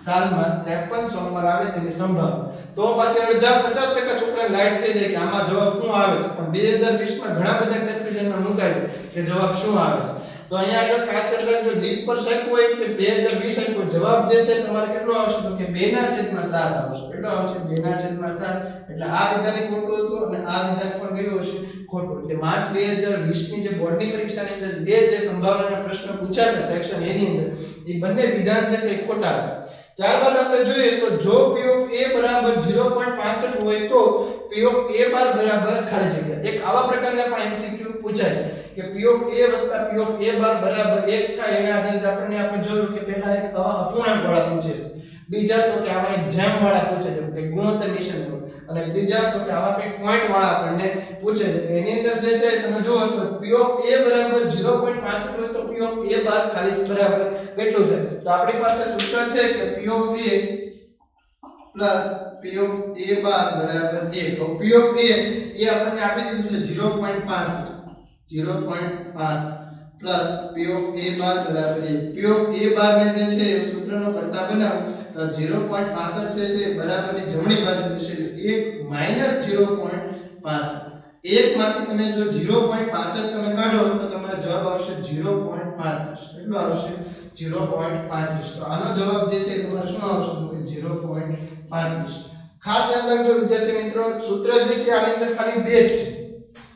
સાલમાં 53 સોમવાર આવે તેની સંભાવના. તો પાછી અડધા 50% છોકરા લાઈટ થઈ જાય કે આમાં જવાબ શું આવે છે. પણ 2020 માં ઘણા બધા કન્ફ્યુઝનમાં મુકાય કે જવાબ શું આવે છે. તો અહીંયા આગળ ખાસ કરીને જો લીપ વર્ષ આપ્યું હોય કે 2020 આપ્યું જવાબ જે છે તમારે કેટલો આવશે તો કે 2/7 આવશે. કેટલો આવશે 2/7 એટલે આ વિધાન ખોટું હતું અને આ વિધાન પણ કયું હશે ખોટું. એટલે માર્ચ 2020 ની જે બોર્ડની પરીક્ષાની અંદર બે જે સંભાવનાના પ્રશ્ન પૂછાતા સેક્શન A ની અંદર એ બંને વિધાન જે છે એ ખોટા હતા. ત્યારબાદ આપણે જોઈએ તો જો P of A બરાબર 0.65 હોય તો P of A બાર બરાબર ખાલી જગ્યા. એક આવા પ્રકારના પણ MCQ પૂછાય છે કે P of A વત્તા P of A બાર બરાબર 1 થાય એના આધારે આપણે જોયું કે પહેલા એક અપૂર્ણાંક વાળા પૂછે છે. બીજા તો કે આવા એક જેમ વાળા પૂછે છે કે ગુણોત્તર નિશાન અને ત્રીજા તો કે આવા કંઈક પોઈન્ટ વાળા આપણને પૂછે છે કે એની અંદર જે છે તમે જુઓ તો P of A બરાબર 0.65 હોય તો P of A બાર ખાલી બરાબર કેટલું થાય. તો આપણી પાસે સૂત્ર છે કે P of A plus P of A બાર બરાબર 1. તો P of A એ આપણને આપી દીધું છે 0.5 પ્લસ P of A બાર બરાબર 1. P of A બાર ને જે છે સૂત્રનો કરતા બનાવો તો 0.65 છે બરાબરની જમણી બાજુ જશે એટલે 1 માઈનસ 0.65. 1 માંથી તમે જો 0.65 તમે કાઢો તો તમારો જવાબ આવશે 0.35. કેટલો આવશે 0.35. તો આનો જવાબ જે છે તમારે શું આવશે તો કે 0.35. ખાસ યાદ રાખજો વિદ્યાર્થી મિત્રો સૂત્ર જે છે આની અંદર ખાલી બે જ છે.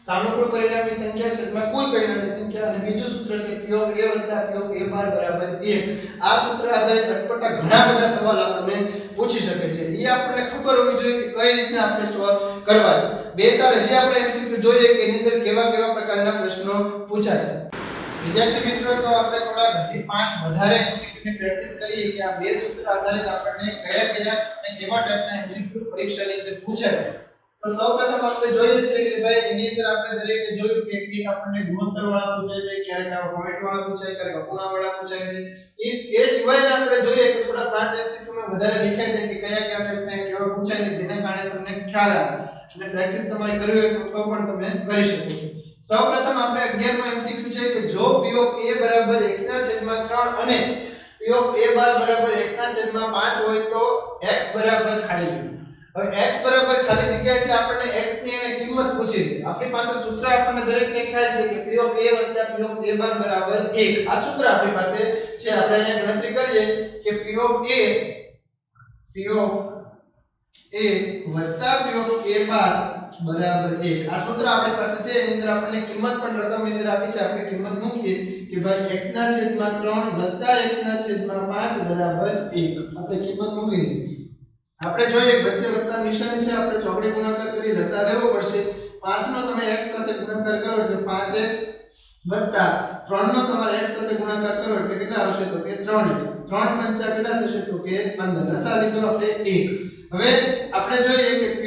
સાનુકૂળ પરિણામની સંખ્યા છેદમાં કુલ પરિણામની સંખ્યા અને બીજું સૂત્ર છે P of A વત્તા P of A બાર બરાબર 1. આ સૂત્ર આધારિત અટપટા ઘણા બધા સવાલ આપણને પૂછી શકે છે. એ આપણને ખબર હોવી જોઈએ કે કઈ રીતના આપણે સોલ્વ કરવા છે. બે ચાર હજી આપણે MCQ જોઈએ કે એની અંદર કેવા કેવા પ્રકારના પ્રશ્નો પૂછાય છે. વિદ્યાર્થી મિત્રો તો આપણે થોડા હજી 5 વધારે MCQ ની પ્રેક્ટિસ કરીએ કે આ બે સૂત્ર આધારિત આપણને કયા કયા અને કેવા ટાઈપના MCQ પરીક્ષાની અંદર પૂછાય છે. તો સૌપ્રથમ આપણે જોઈએ છે કે ભાઈ એની અંદર આપણે દરેકે જોયું કે એક આપણને ગુણોત્તર વાળા પૂછાય છે, ક્યારેક આવા પોઈન્ટ વાળા પૂછાય, ક્યારેક અપૂર્ણાંક વાળા પૂછાય છે. એ સિવાયના આપણે જોઈએ કે થોડા 5 MCQ માં વધારે લખાય છે કે કયા કયા ટાઈપના કેવા પૂછાય છે જેના કારણે તમને ખ્યાલ આવે અને પ્રેક્ટિસ તમારી કરવી હોય તો પણ તમે કરી શકો છો. સૌપ્રથમ આપણે 11મો MCQ છે કે જો P of A બરાબર x ના છેદમાં 3 અને P of A બાર બરાબર x ના છેદમાં 5 હોય તો x બરાબર ખાલી જગ્યા. હવે x બરાબર ખાલી જગ્યા એટલે આપણને x ની એને કિંમત પૂછી છે. આપણી પાસે સૂત્ર આપણને દરેકને ખ્યાલ છે કે P of A વત્તા P of A બાર બરાબર 1. આ સૂત્ર આપણી પાસે છે. આપણે અહીંયા ગણતરી કરીએ કે P of A વત્તા P of A બાર બરાબર 1. આ સૂત્ર આપણી પાસે છે. એની અંદર આપણને કિંમત પણ રકમની અંદર આપી છે. આપણે કિંમત મૂકીએ કે ભાઈ x ના છેદમાં 3 વત્તા x ના છેદમાં 5 બરાબર 1. આપણે કિંમત મૂકી દીધી. આપણે જોઈએ વચ્ચે વત્તા નિશાની છે. આપણે ચોકડી ગુણાકાર કરી લસા લેવો પડશે. 5 નો તમે x સાથે ગુણાકાર કરો એટલે 5x વત્તા 3 નો તમારે x સાથે ગુણાકાર કરો એટલે કેટલા આવશે તો કે 3x. 3 પંચા કેટલા થશે તો કે 15. લસા લીધો આપણે 1. હવે આપણે જોઈએ કે P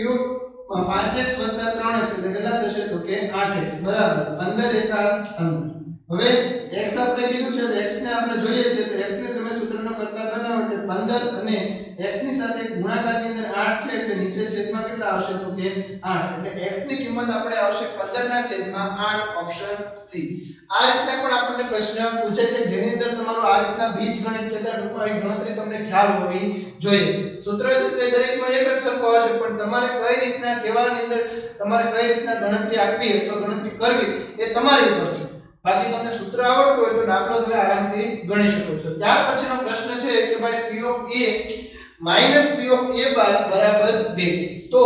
5x 3x એટલે કેટલા થશે તો કે 8x બરાબર 15 એકા 15. હવે x આપણે કીધું છે તો x ને આપણે જોઈએ છે તો x ને તમે સૂત્રનો કરતા બનાવો એટલે 15 અને x ની સાથે ગુણાકારની અંદર 8 છે એટલે નીચે છેદમાં કેટલા આવશે તો કે 8 એટલે x ની કિંમત આપણે આવશે 15 ના છેદમાં 8 ઓપ્શન સી આ રીતના પણ આપણને પ્રશ્ન પૂછે છે જેની અંદર તમારું આ રીતના બીજગણિત કેતા ટૂંકમાં ગણતરી તમને ખ્યાલ હોવી જોઈએ છે સૂત્ર છે તે દરેકમાં એક જ સરખું આવશે પણ તમારે કઈ રીતના કેવાની અંદર તમારે કઈ રીતના ગણતરી આપવી અથવા ગણતરી કરવી એ તમારી ઉપર છે બાકી તમને સૂત્ર આવડતું હોય તો દાખલો તમે આરામથી ગણી શકો છો ત્યાર પછીનો પ્રશ્ન છે કે ભાઈ p of a minus p of a બાર બરાબર 2 તો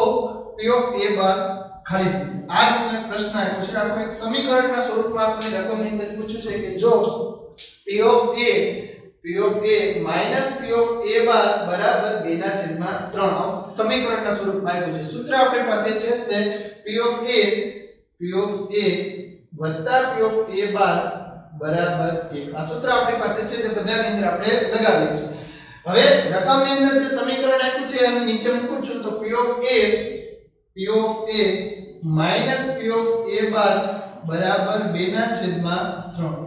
p ઓફ a બાર ખાલી જગ્યા આ રીતનો પ્રશ્ન આપ્યો છે આપણે એક સમીકરણના સ્વરૂપમાં આપણે રકમની અંદર પૂછ્યું છે કે જો p of a minus p of a બાર બરાબર 2 ના છેદમાં 3 સમીકરણના સ્વરૂપમાં આપ્યું છે સૂત્ર આપણી પાસે છે તે p ઓફ a વત્તા p ઓફ a બાર બરાબર 1 આ સૂત્ર આપણી પાસે છે તે બધાની અંદર આપણે લગાવીએ છીએ હવે રકમની અંદર જે સમીકરણ આપ્યું છે અને નીચે મૂકું છું તો p of a minus p of a બાર બરાબર 2 ના છેદમાં 3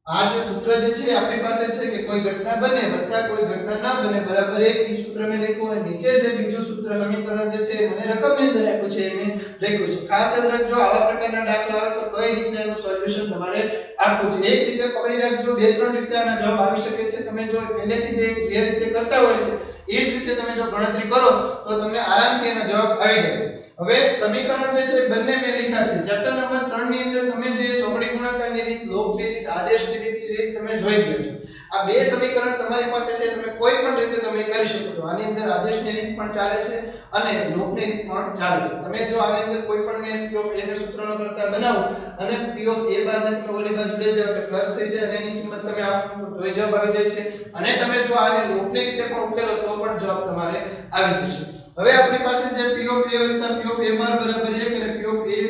આ જે સૂત્ર જે છે આપણી પાસે છે કે કોઈ ઘટના બને વત્તા કોઈ ઘટના ના બને બરાબર 1 ઈ સૂત્ર મેં લખ્યું અને નીચે જે બીજું સૂત્ર સમીકરણ જે છે મને રકમની અંદર આપ્યું છે મેં લખ્યું છે ખાસ યાદ રાખજો આવા પ્રકારના દાખલા આવે તો કઈ રીતના એનું સોલ્યુશન તમારે આપવું છે એક રીતે પકડી રાખજો બે ત્રણ રીતે આના જવાબ આવી શકે છે તમે જો પહેલેથી જે રીતે કરતા હોય છે એ જ રીતે તમે જો ગણતરી કરો તો તમને આરામથી એનો જવાબ આવી જાય છે હવે સમીકરણ જે છે બંને મેં લખ્યા છે ચેપ્ટર નંબર 3 ની અંદર તમે જે ચોકડી ગુણાકારની રીત લોભની રીત આદેશની રીત તમે જોઈ ગયા છો આ બે સમીકરણ તમારી પાસે છે તમે કોઈ પણ રીતે તમે કરી શકો છો આની અંદર આદેશની રીત પણ ચાલે છે અને લોભની રીત પણ ચાલે છે તમે જો આની અંદર કોઈ પણ મેં p ઓફ a ને સૂત્રનો કરતા બનાવો અને p ઓફ a બાર ને તમે ઓલી બાજુ લઈ જાવ એટલે પ્લસ થઈ જાય અને એની કિંમત તમે આપો તો એ જવાબ આવી જાય છે અને તમે જો આને લોભની રીતે પણ ઉકેલો તો પણ જવાબ તમારે આવી જશે હવે આપણી પાસે જે p ઓફ a વત્તા p ઓફ a બાર બરાબર 1 અને p of a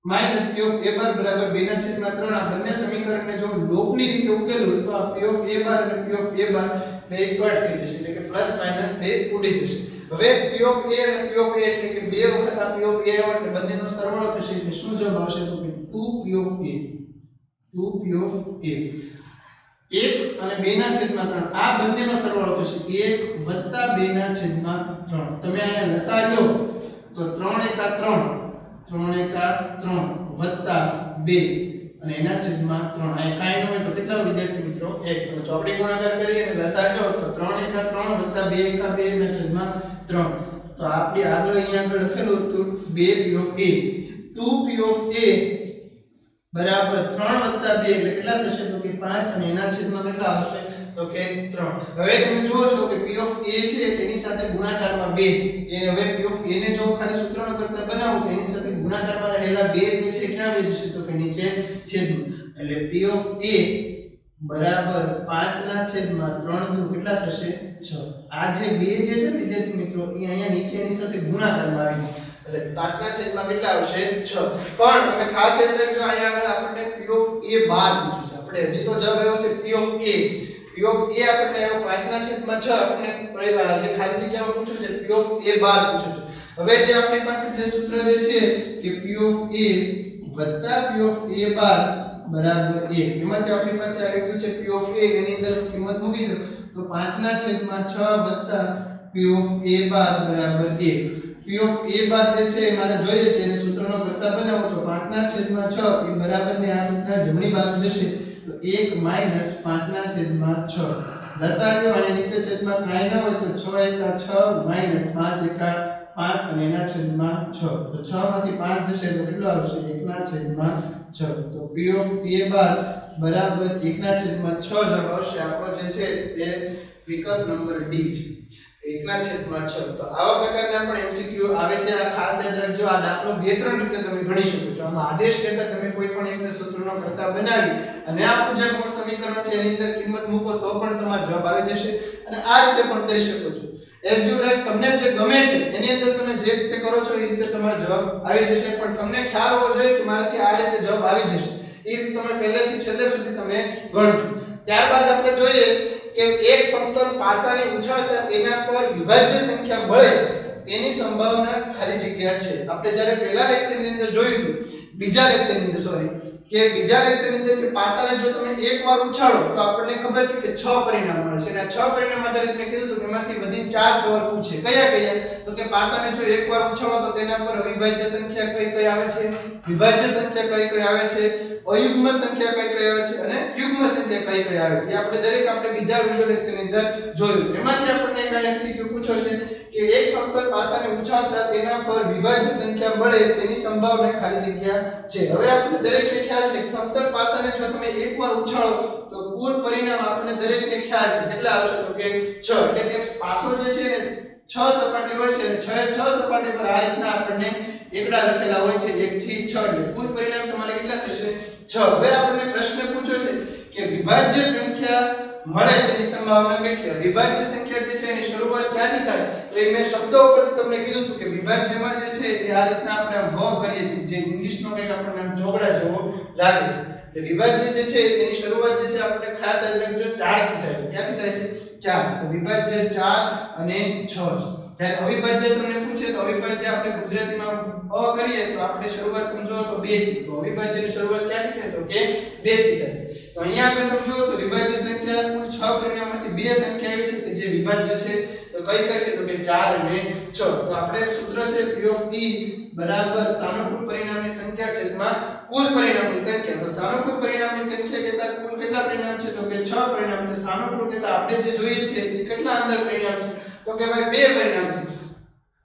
minus p of a બાર બરાબર 2 ના છેદમાં 3 આ બંને સમીકરણને જો લોભની રીતે ઉકેલું તો આ p ઓફ a બાર અને p ઓફ a બાર બે કટ થઈ જશે એટલે કે પ્લસ માઈનસ બે ઉડી જશે હવે p ઓફ a અને p ઓફ a એટલે કે બે વખત આ p ઓફ a આવે એટલે બંનેનો સરવાળો થશે એટલે શું જવાબ આવશે તો કે 2p ઓફ a 1 અને 2 ના છેદમાં 3 આ બંનેનો સરવાળો થશે 1 વત્તા 2 ના છેદમાં 3 તમે અહીંયા લસા લો તો 3 એકા 3 3 એકા 3 વત્તા 2 અને એના છેદમાં 3 અહીં કાંઈ ન હોય તો કેટલા વિદ્યાર્થી મિત્રો 1 તો ચોકડી ગુણાકાર કરી અને લસા લો તો 3 એકા 3 વત્તા 2 એકા 2 ના છેદમાં 3 તો આપણે આગળ અહીંયા આગળ લખેલું હતું 2p of a 2p of a બરાબર 3 વત્તા 2 એટલે કેટલા થશે તો કે 5 અને એના છેદમાં કેટલા આવશે તો કે 3 હવે તમે જુઓ છો કે p ઓફ a છે તેની સાથે ગુણાકારમાં 2 છે એ હવે p ઓફ a ને જો ખાલી સૂત્રનો કરતા બનાવો તો એની સાથે ગુણાકારમાં રહેલા 2 જે છે ક્યાં આવી જશે તો કે નીચે છેદમાં એટલે p ઓફ a બરાબર 5 ના છેદમાં 3 દુ કેટલા થશે 6 આ જે 2 જે છે વિદ્યાર્થી મિત્રો એ અહીંયા નીચે એની સાથે ગુણાકારમાં આવી એટલે 5 ના છેદમાં કેટલા આવશે 6 પણ તમે ખાસ યાદ રાખજો અહીંયા આગળ આપણને p ઓફ a બાર પૂછ્યું છે આપણે હજી તો જવાબ આવ્યો છે p ઓફ a આપણને આવ્યો 5 ના છેદમાં 6 આપણને જે ખાલી જગ્યામાં પૂછ્યું છે p ઓફ a બાર પૂછ્યું છે હવે જે આપણી પાસે જે સૂત્ર જે છે કે p ઓફ a વત્તા p ઓફ a બાર બરાબર 1 એમાંથી આપણી પાસે આવી ગયું છે p ઓફ a એની અંદર કિંમત મૂકી દો તો 5 ના છેદમાં 6 વત્તા p ઓફ a બાર બરાબર 1 p ઓફ a બાર જે છે એ મારે જોઈએ છે એને સૂત્રનો કરતા બનાવો તો 5 ના છેદમાં 6 એ બરાબર ને આ રીતના જમણી બાજુ જશે તો 1 માઈનસ 5 ના છેદમાં 6 લસા લો અને નીચે છેદમાં કાંઈ ન હોય તો 6 એકા 6 માઈનસ 5 એકા 5 અને એના છેદમાં 6 તો 6 માંથી 5 જશે તો કેટલો આવશે 1 ના છેદમાં 6 તો p ઓફ a બાર બરાબર 1 ના છેદમાં 6 જવાબ આવશે આપણો જે છે તે વિકલ્પ નંબર ડી છે 1 ના છેદમાં 6 તો આવા પ્રકારના પણ MCQ આવે છે આ ખાસ યાદ રાખજો આ દાખલો બે ત્રણ રીતે તમે ગણી શકો છો આમાં આદેશ કહેતા તમે કોઈ પણ એકને સૂત્રનો કરતા બનાવી અને આપણું જે મૂળ સમીકરણ છે એની અંદર કિંમત મૂકો તો પણ તમારો જવાબ આવી જશે અને આ રીતે પણ કરી શકો છો એઝ યુ લાઈક તમને જે ગમે છે એની અંદર તમે જે રીતે કરો છો એ રીતે તમારો જવાબ આવી જશે પણ તમને ખ્યાલ હોવો જોઈએ કે મારાથી આ રીતે જવાબ આવી જશે એ રીતે તમે પહેલેથી છેલ્લે સુધી તમે ગણજો ત્યારબાદ આપણે જોઈએ કે એક સમતલ પાસાની ઉછાળતા તેના પર વિભાજ્ય સંખ્યા મળે તેની સંભાવના ખાલી જગ્યા છે આપણે જ્યારે પહેલા લેક્ચરની અંદર જોયું હતું બીજા લેક્ચરની અંદર સોરી કે બીજા લેક્ચરની અંદર કે પાસાને જો તમે એકવાર ઉછાળો તો આપણને ખબર છે કે 6 પરિણામ મળે છે અને આ 6 પરિણામ આધારિત મેં કીધું હતું કે એમાંથી વધીને 4 સવાલ પૂછે કયા કયા તો કે પાસાને જો એકવાર ઉછાળો તો તેના પર અવિભાજ્ય સંખ્યા કઈ કઈ આવે છે વિભાજ્ય સંખ્યા કઈ કઈ આવે છે અયુગ્મ સંખ્યા કઈ કઈ આવે છે અને યુગ્મ સંખ્યા કઈ કઈ આવે છે એ આપણે બીજા વિડિયો લેક્ચરની અંદર જોયું એમાંથી આપણને એક એમસીક્યુ પૂછ્યો છે કે એક સમતલ પાસાને ઉછાળતા તેના પર વિભાજ્ય સંખ્યા મળે તેની સંભાવના ખાલી જગ્યા છે હવે આપણે દરેકને ખ્યાલ છે કે સમતલ પાસાને જો તમે એકવાર ઉછાળો તો કુલ પરિણામ આપણને દરેકને ખ્યાલ છે કેટલા આવશે તો કે 6 એટલે કે પાસો જે છે ને 6 સપાટી હોય છે અને 6 સપાટી પર આ રીતના આપણને એકડા લખેલા હોય છે 1 થી 6 એટલે કુલ પરિણામ તમારે કેટલા થશે 6 હવે આપણને પ્રશ્ન પૂછ્યો છે કે વિભાજ્ય સંખ્યા મળે તેની સંભાવના કેટલી વિભાજ્ય સંખ્યા જે છે એની શરૂઆત ક્યાંથી થાય તો એ મેં શબ્દો ઉપરથી તમને કીધું હતું કે વિભાજ્યમાં જે છે એ આ રીતના આપણે આમ વ કરીએ છીએ જે ઇંગ્લિશનો કંઈક આપણને આમ ચોગડા જેવો લાગે છે એટલે વિભાજ્ય જે છે એની શરૂઆત જે છે આપણે ખાસ યાદ રાખજો 4 થી થાય ક્યાંથી થાય છે 4 તો વિભાજ્ય 4 અને 6 છે જ્યારે અવિભાજ્ય તમને પૂછે તો અવિભાજ્ય આપણે ગુજરાતીમાં અ કરીએ તો આપણે શરૂઆત તમે જો તો 2 થી તો અવિભાજ્યની શરૂઆત ક્યાંથી થાય તો કે 2 થી થાય તો અહીંયા આગળ તમે જો તો વિભાજ્ય સંખ્યા કુલ 6 પરિણામમાંથી 2 સંખ્યા એવી છે કે જે વિભાજ્ય છે તો કઈ કઈ છે તો કે 4 અને 6 તો આપણે સૂત્ર છે P of E બરાબર સાનુકૂળ પરિણામની સંખ્યા છેદમાં કુલ પરિણામની સંખ્યા તો સાનુકૂળ પરિણામની સંખ્યા કહેતા કુલ કેટલા પરિણામ છે તો કે 6 પરિણામ છે સાનુકૂળ કહેતા આપણે જે જોઈએ છે એ કેટલા અંદર પરિણામ છે તો કે ભાઈ 2 પરિણામ છે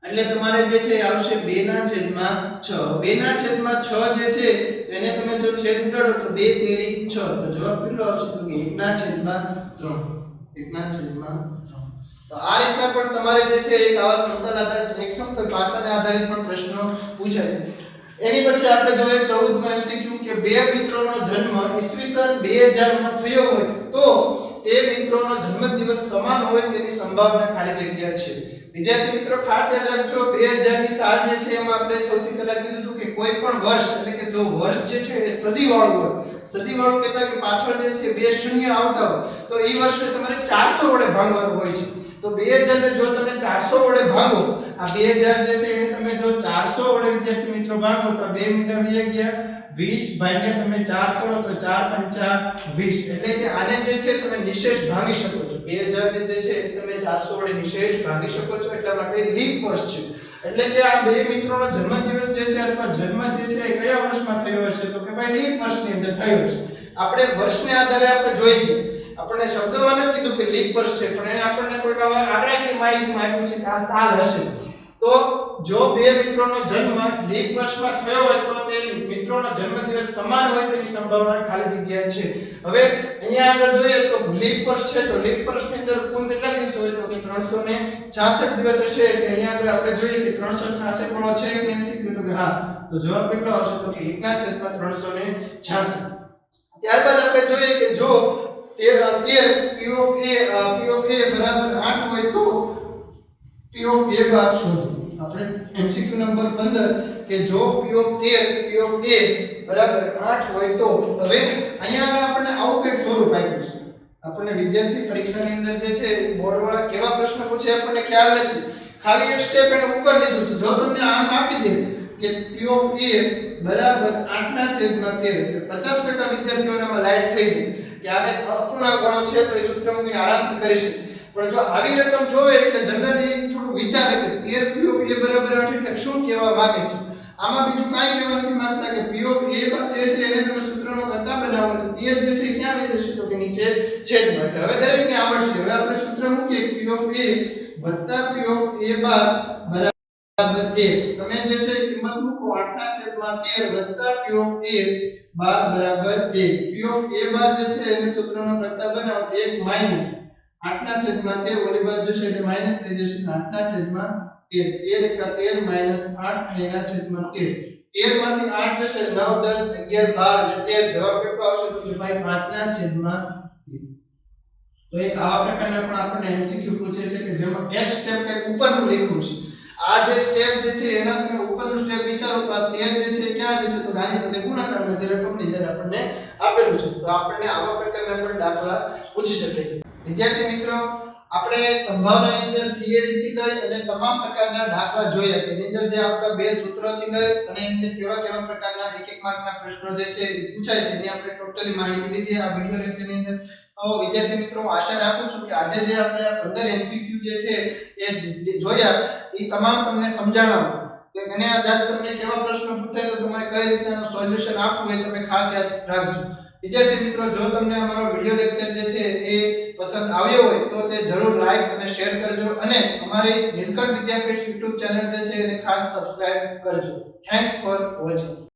એટલે તમારે જે છે આવશે 2 ના છેદમાં 6 2 ના છેદમાં 6 જે છે એને તમે જો છેદ ઉડાડો તો 2 તેરી 6 તો જવાબ કેટલો આવશે તો કે 1 ના છેદમાં 3 1 ના છેદમાં 3 તો આ રીતના પણ તમારે જે છે એક આવા સમતલ આધારિત એક સમતલ પાસાને આધારિત પણ પ્રશ્નો પૂછાય છે એની પછી આપણે જોઈએ 14 માં એમસીક્યુ કે બે મિત્રોનો જન્મ ઈસવીસન 2000 માં થયો હોય તો તે મિત્રોનો જન્મદિવસ સમાન હોય તેની સંભાવના ખાલી જગ્યા છે વિદ્યાર્થી મિત્રો ખાસ યાદ રાખજો 2000 ની સાલ જે છે એમાં આપણે સૌથી પહેલા કીધું હતું કે કોઈ પણ વર્ષ એટલે કે જો વર્ષ જે છે એ સદીવાળું હોય સદીવાળું કહેતા કે પાછળ જે છે બે શૂન્ય આવતા હોય તો એ વર્ષને તમારે 400 વડે ભાગવાનું હોય છે તો 2000 ને જો તમે 400 વડે ભાગો આ 2000 જે છે એને તમે જો 400 વડે વિદ્યાર્થી મિત્રો ભાગો તો 2 મીટર આવી ગયા 20 ભાગ્યા તમે 4 કરો તો 4 પંચા 20 એટલે કે આને જે છે તમે નિશેષ ભાગી શકો છો 2000 ને જે છે તમે 400 વડે નિશેષ ભાગી શકો છો એટલા માટે લીપ વર્ષ છે એટલે કે આ બે મિત્રોનો જન્મદિવસ જે છે અથવા જન્મ જે છે એ કયા વર્ષમાં થયો હશે તો કે ભાઈ લીપ વર્ષની અંદર થયો હશે આપણે વર્ષને આધારે આપણે જોઈ ગયા આપણને શબ્દોમાં નથી કીધું કે લીપ વર્ષ છે પણ એને આપણને કોઈ આંકડાકીય માહિતી આપ્યું છે કે આ સાલ હશે તો જો બે મિત્રોનો જન્મ લીપ વર્ષમાં થયો હોય તો તે મિત્રોનો જન્મદિવસ સમાન હોય તેની સંભાવના ખાલી જગ્યા છે હવે અહીંયા આગળ જોઈએ તો લીપ વર્ષ છે તો લીપ વર્ષની અંદર કુલ કેટલા દિવસો હોય તો કે 366 દિવસ હશે એટલે અહીંયા આગળ આપણે જોઈએ કે 366 ગણો છે કે એમસીક્યુ તો કે હા તો જવાબ કેટલો આવશે તો કે 1/366 ત્યારબાદ આપણે જોઈએ કે જો 13 P of A બરાબર 8 હોય તો P of A બાર શોધો આપણે MCQ નંબર 15 કે જો P of A બરાબર 8 હોય તો હવે અહીંયા આપણને આવું કંઈક સ્વરૂપ આપ્યું છે આપણને વિદ્યાર્થી પરીક્ષાની અંદર જે છે બોર્ડ વાળા કેવા પ્રશ્ન પૂછે આપણને ખ્યાલ નથી ખાલી એક સ્ટેપ એને ઉપર લીધું છે જો તમને આમ આપી દે કે P of A બરાબર 8/13 50% વિદ્યાર્થીઓનામાં લાઈટ થઈ જાય કે આને અપૂર્ણાંક ગણો છે તો એ સૂત્ર મૂકીને આરામથી કરી શકે પણ જો આવી રકમ જોવે એટલે જનરલી થોડું વિચારે કે 13 P of A બરાબર 8 એટલે શું કહેવા માંગે છે આમાં બીજું કાંઈ કહેવા નથી માંગતા કે P of A જે છે એને તમે સૂત્રનો કરતા બનાવો અને 13 જે છે ક્યાં આવી જશે તો કે નીચે છેદમાં એટલે હવે દરેકને આવડશે હવે આપણે સૂત્ર મૂકીએ કે P of A વત્તા P of A બાર બરાબર 1 તમે જે છે કિંમત મૂકો 8/13 વત્તા P of A બાર બરાબર 1 P of A બાર જે છે એને સૂત્રનો કરતા બનાવો 1 માઈનસ 8/13 ઓલી બાજુ જશે એટલે માઈનસ થઈ જશે 8/13 13 * 13 માઈનસ 8 અને એના છેદમાં 13 માંથી 8 જશે 9 10 11 12 એટલે 13 જવાબ કેટલો આવશે તો કે ભાઈ 5/13 તો એક આવા પ્રકારના પણ આપણને MCQ પૂછે છે કે જેમાં એક સ્ટેપ કંઈક ઉપરનું લખ્યું છે આ જે સ્ટેપ જે છે એના તમે ઉપરનું સ્ટેપ વિચારો તો આ 13 જે છે ક્યાં જશે તો આની સાથે ગુણાકારમાં જે રકમની અંદર આપણને આપેલું છે તો આપણને આવા પ્રકારના પણ દાખલા પૂછી શકે છે વિદ્યાર્થી મિત્રો આપણે સંભાવનાની અંદર થિયરીથી ગઈ અને તમામ પ્રકારના દાખલા જોયા કે એની અંદર જે આવતા બે સૂત્રોથી ગઈ અને એની અંદર કેવા કેવા પ્રકારના એક એક માર્કના પ્રશ્નો જે છે એ પૂછાય છે એની આપણે ટોટલી માહિતી લીધી આ વિડિયો લેક્ચરની અંદર. તો વિદ્યાર્થી મિત્રો હું આશા રાખું છું કે આજે જે આપણે 15 MCQ જે છે એ જોયા એ તમામ તમને સમજાણા કે એને આધારે તમને કેવા પ્રશ્નો પૂછાય તો તમારે કઈ રીતના સોલ્યુશન આપવું એ તમે ખાસ યાદ રાખજો. વિદ્યાર્થી મિત્રો જો તમને અમારો વિડિયો લેક્ચર જે છે એ પસંદ આવ્યો હોય તો તે જરૂર લાઈક અને શેર કરજો અને અમારી નીલકંઠ વિદ્યાપીઠ YouTube ચેનલ જે છે એને ખાસ સબસ્ક્રાઇબ કરજો. Thanks for watching.